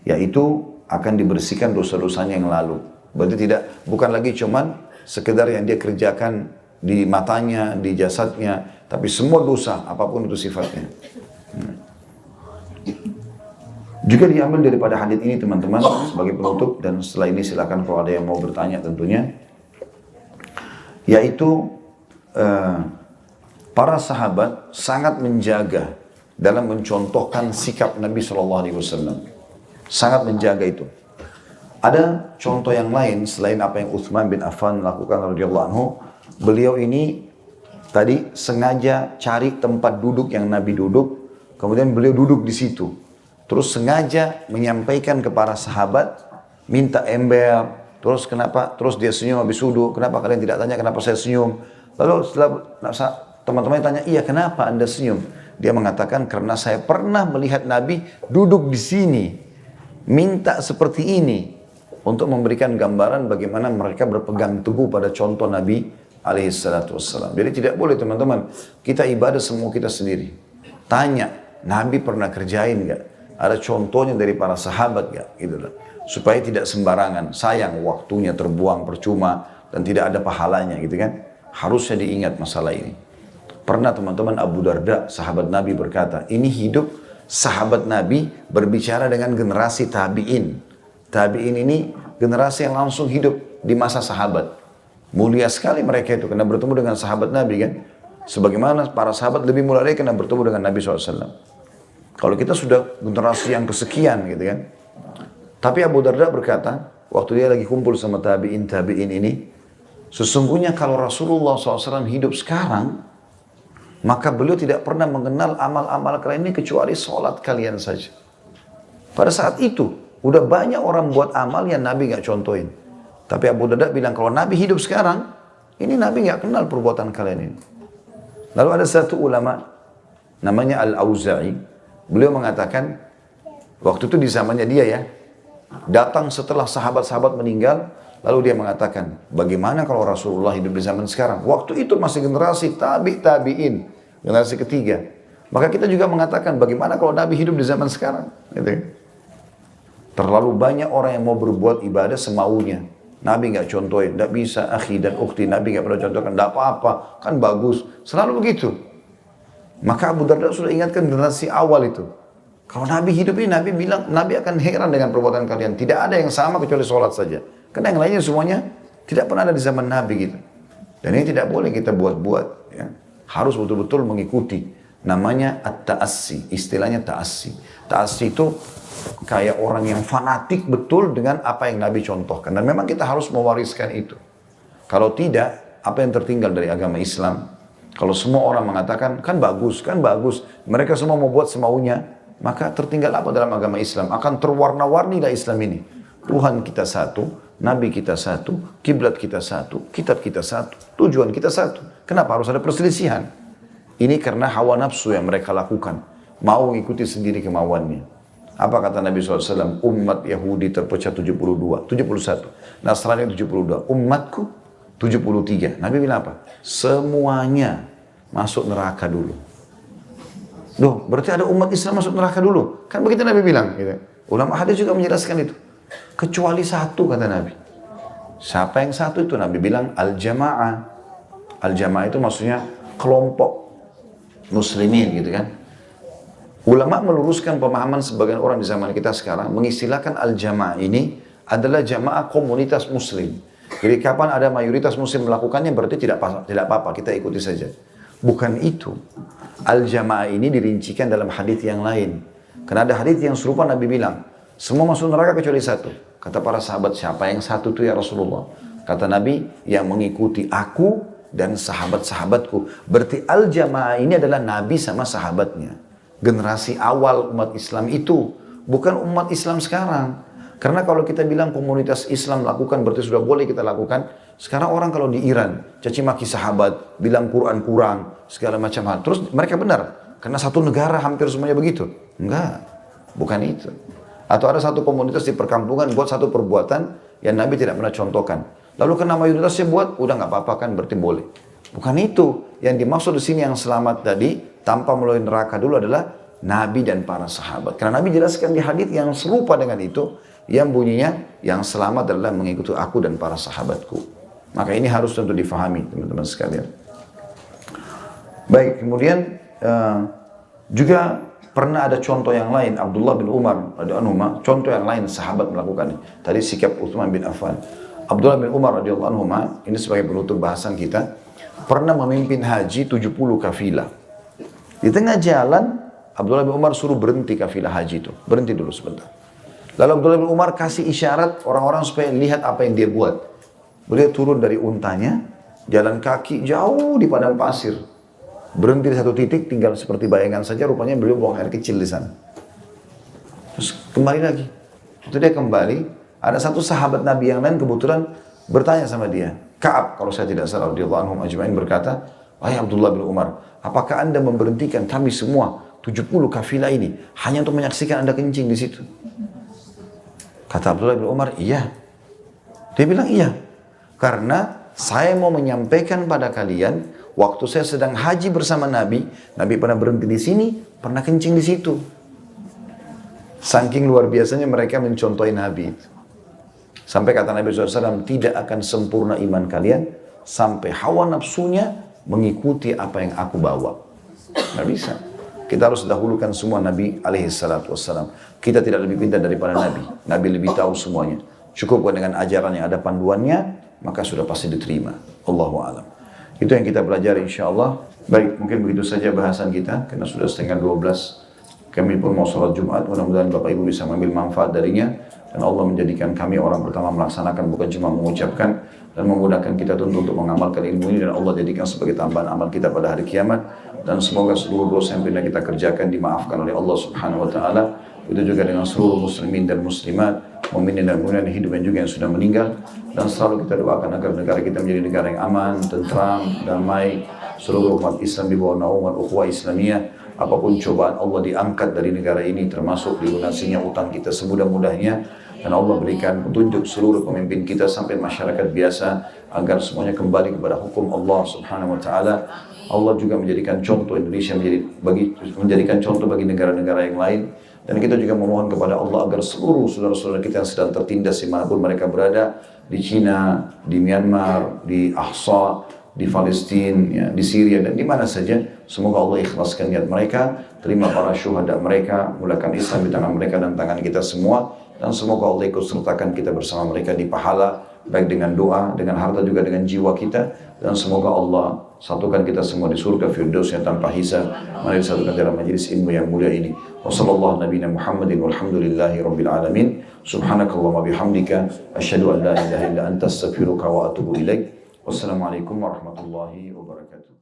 yaitu akan dibersihkan dosa-dosanya yang lalu. Berarti bukan lagi cuman sekedar yang dia kerjakan di matanya, di jasadnya, tapi semua dosa, apapun itu sifatnya. Juga diambil daripada hadits ini teman-teman, sebagai penutup, dan setelah ini silakan kalau ada yang mau bertanya tentunya, yaitu para sahabat sangat menjaga dalam mencontohkan sikap Nabi SAW. Sangat menjaga itu. Ada contoh yang lain selain apa yang Utsman bin Affan lakukan radhiyallahu anhu. Beliau ini tadi sengaja cari tempat duduk yang Nabi duduk, kemudian beliau duduk di situ. Terus sengaja menyampaikan ke para sahabat, minta ember, terus kenapa? Terus dia senyum habis wudhu, kenapa kalian tidak tanya kenapa saya senyum? Lalu setelah teman-teman tanya, iya kenapa Anda senyum? Dia mengatakan karena saya pernah melihat Nabi duduk di sini, minta seperti ini, untuk memberikan gambaran bagaimana mereka berpegang teguh pada contoh Nabi alaihi salatu wassalam. Jadi tidak boleh teman-teman, kita ibadah semua kita sendiri. Tanya, Nabi pernah kerjain gak? Ada contohnya dari para sahabat gak? Gitu lah. Supaya tidak sembarangan, sayang waktunya terbuang percuma dan tidak ada pahalanya gitu kan. Harusnya diingat masalah ini. Pernah teman-teman Abu Darda, sahabat Nabi berkata, ini hidup sahabat Nabi berbicara dengan generasi tabi'in. Tabi'in ini generasi yang langsung hidup di masa sahabat. Mulia sekali mereka itu karena bertemu dengan sahabat Nabi kan. Sebagaimana para sahabat lebih mulia lagi karena bertemu dengan Nabi SAW. Kalau kita sudah generasi yang kesekian gitu kan. Tapi Abu Darda berkata, waktu dia lagi kumpul sama tabi'in ini, sesungguhnya kalau Rasulullah SAW hidup sekarang, maka beliau tidak pernah mengenal amal-amal kalian ini kecuali sholat kalian saja. Pada saat itu, udah banyak orang buat amal yang Nabi gak contohin. Tapi Abu Darda bilang, kalau Nabi hidup sekarang, ini Nabi gak kenal perbuatan kalian ini. Lalu ada satu ulama, namanya Al-Auza'i. Beliau mengatakan, waktu itu di zamannya dia ya, datang setelah sahabat-sahabat meninggal, lalu dia mengatakan, bagaimana kalau Rasulullah hidup di zaman sekarang? Waktu itu masih generasi tabi'in, generasi ketiga. Maka kita juga mengatakan, bagaimana kalau Nabi hidup di zaman sekarang? Gitu. Terlalu banyak orang yang mau berbuat ibadah semaunya. Nabi nggak contohin, nggak bisa, akhi dan ukhti, Nabi nggak pernah contohkan, nggak apa-apa, kan bagus. Selalu begitu. Maka Abu Darda sudah ingatkan generasi awal itu. Kalau Nabi hidup ini, Nabi bilang, Nabi akan heran dengan perbuatan kalian. Tidak ada yang sama kecuali sholat saja. Karena yang lainnya semuanya tidak pernah ada di zaman Nabi gitu. Dan ini tidak boleh kita buat-buat. Ya. Harus betul-betul mengikuti. Namanya at-ta'assi. Istilahnya ta'assi. Ta'assi itu kayak orang yang fanatik betul dengan apa yang Nabi contohkan. Dan memang kita harus mewariskan itu. Kalau tidak, apa yang tertinggal dari agama Islam? Kalau semua orang mengatakan, kan bagus, mereka semua mau buat semaunya, maka tertinggal apa dalam agama Islam? Akan terwarna-warni lah Islam ini. Tuhan kita satu, Nabi kita satu, kiblat kita satu, kitab kita satu, tujuan kita satu. Kenapa harus ada perselisihan? Ini karena hawa nafsu yang mereka lakukan. Mau mengikuti sendiri kemauannya. Apa kata Nabi SAW? Umat Yahudi terpecah 71. Nasrani 72. Umatku 73. Nabi bilang apa? Semuanya masuk neraka dulu. Loh, berarti ada umat Islam masuk neraka dulu. Kan begitu Nabi bilang. Gitu. Ulama hadis juga menjelaskan itu. Kecuali satu kata Nabi. Siapa yang satu itu? Nabi bilang al-jamaah. Al-jamaah itu maksudnya kelompok muslimin gitu kan. Ulama meluruskan pemahaman sebagian orang di zaman kita sekarang. Mengistilahkan al-jamaah ini adalah jamaah komunitas muslim. Jadi kapan ada mayoritas muslim melakukannya berarti tidak apa-apa, kita ikuti saja. Bukan itu. Al-jamaah ini dirincikan dalam hadis yang lain. Karena ada hadis yang serupa Nabi bilang, semua masuk neraka kecuali satu. Kata para sahabat, siapa yang satu itu ya Rasulullah? Kata Nabi, yang mengikuti aku dan sahabat-sahabatku. Berarti al-jamaah ini adalah Nabi sama sahabatnya. Generasi awal umat Islam itu. Bukan umat Islam sekarang. Karena kalau kita bilang komunitas Islam lakukan berarti sudah boleh kita lakukan. Sekarang orang kalau di Iran caci maki sahabat, bilang Quran kurang, segala macam hal. Terus mereka benar. Karena satu negara hampir semuanya begitu. Enggak, bukan itu. Atau ada satu komunitas di perkampungan buat satu perbuatan yang Nabi tidak pernah contohkan. Lalu karena mayoritasnya buat, udah nggak apa-apa kan berarti boleh. Bukan itu. Yang dimaksud di sini yang selamat tadi tanpa melalui neraka dulu adalah Nabi dan para sahabat. Karena Nabi jelaskan di hadis yang serupa dengan itu. Yang bunyinya, yang selamat adalah mengikuti aku dan para sahabatku. Maka ini harus tentu difahami teman-teman sekalian. Baik, kemudian juga pernah ada contoh yang lain. Abdullah bin Umar radhiyallahu anhu, contoh yang lain sahabat melakukan. Tadi sikap Utsman bin Affan. Abdullah bin Umar radhiyallahu anhu, ini sebagai penutup bahasan kita, pernah memimpin haji 70 kafilah. Di tengah jalan, Abdullah bin Umar suruh berhenti kafilah haji itu. Berhenti dulu sebentar. Lalu Abdullah bin Umar kasih isyarat orang-orang supaya lihat apa yang dia buat. Beliau turun dari untanya, jalan kaki jauh di padang pasir. Berhenti di satu titik, tinggal seperti bayangan saja, rupanya beliau buang air kecil di sana. Terus kembali lagi. Itu dia kembali, ada satu sahabat Nabi yang lain kebetulan bertanya sama dia. Ka'ab, kalau saya tidak salah, radhiyallahu anhum ajma'in berkata, wahai Abdullah bin Umar, apakah anda memberhentikan kami semua 70 kafilah ini hanya untuk menyaksikan anda kencing di situ? Kata Abdullah bin Umar, iya. Dia bilang iya. Karena saya mau menyampaikan pada kalian, waktu saya sedang haji bersama Nabi, Nabi pernah berhenti di sini, pernah kencing di situ. Saking luar biasanya mereka mencontohi Nabi. Sampai kata Nabi SAW, tidak akan sempurna iman kalian, sampai hawa nafsunya mengikuti apa yang aku bawa. Nggak bisa. Kita harus dahulukan semua Nabi SAW. Kita tidak lebih pintar daripada Nabi. Nabi lebih tahu semuanya. Cukup dengan ajaran yang ada panduannya, maka sudah pasti diterima. Allahu a'lam. Itu yang kita pelajari insyaAllah. Baik, mungkin begitu saja bahasan kita, karena sudah setengah 12. Kami pun mau sholat Jumat, mudah-mudahan Bapak Ibu bisa mengambil manfaat darinya. Dan Allah menjadikan kami orang pertama melaksanakan, bukan cuma mengucapkan. Dan memudahkan kita tentu untuk mengamalkan ilmu ini. Dan Allah jadikan sebagai tambahan amal kita pada hari kiamat. Dan semoga seluruh dosa yang pernah kita kerjakan dimaafkan oleh Allah Subhanahu Wa Taala. Itu juga dengan seluruh muslimin dan muslimat, mukminin dan mukminat yang hidup dan juga yang sudah meninggal. Dan selalu kita doakan agar negara kita menjadi negara yang aman, tentram, damai. Seluruh umat Islam di bawah naungan ukhuwah Islamiyah. Apapun cobaan Allah diangkat dari negara ini, termasuk dilunasinya utang kita semudah-mudahnya. Dan Allah berikan petunjuk seluruh pemimpin kita sampai masyarakat biasa agar semuanya kembali kepada hukum Allah Subhanahu Wa Taala. Allah juga menjadikan contoh Indonesia menjadikan contoh bagi negara-negara yang lain. Dan kita juga memohon kepada Allah agar seluruh saudara-saudara kita yang sedang tertindas dimanapun mereka berada, di Cina, di Myanmar, di Ahsa, di Palestina, ya, di Syria dan di mana saja, semoga Allah ikhlaskan niat mereka, terima para syuhada mereka, mulakan Islam di tangan mereka dan tangan kita semua, dan semoga Allah ikut sertakan kita bersama mereka di pahala, baik dengan doa, dengan harta juga dengan jiwa kita, dan semoga Allah satukan kita semua di surga Firdaus yang tanpa hisab. Mari disatukan dalam majelis ilmu yang mulia ini. Wassallallahu nabiyana Muhammadin walhamdulillahi rabbil alamin. Subhanakallahumma bihamdika asyhadu an la ilaha illa anta astaghfiruka wa atubu ilaik. Wassalamualaikum warahmatullahi wabarakatuh.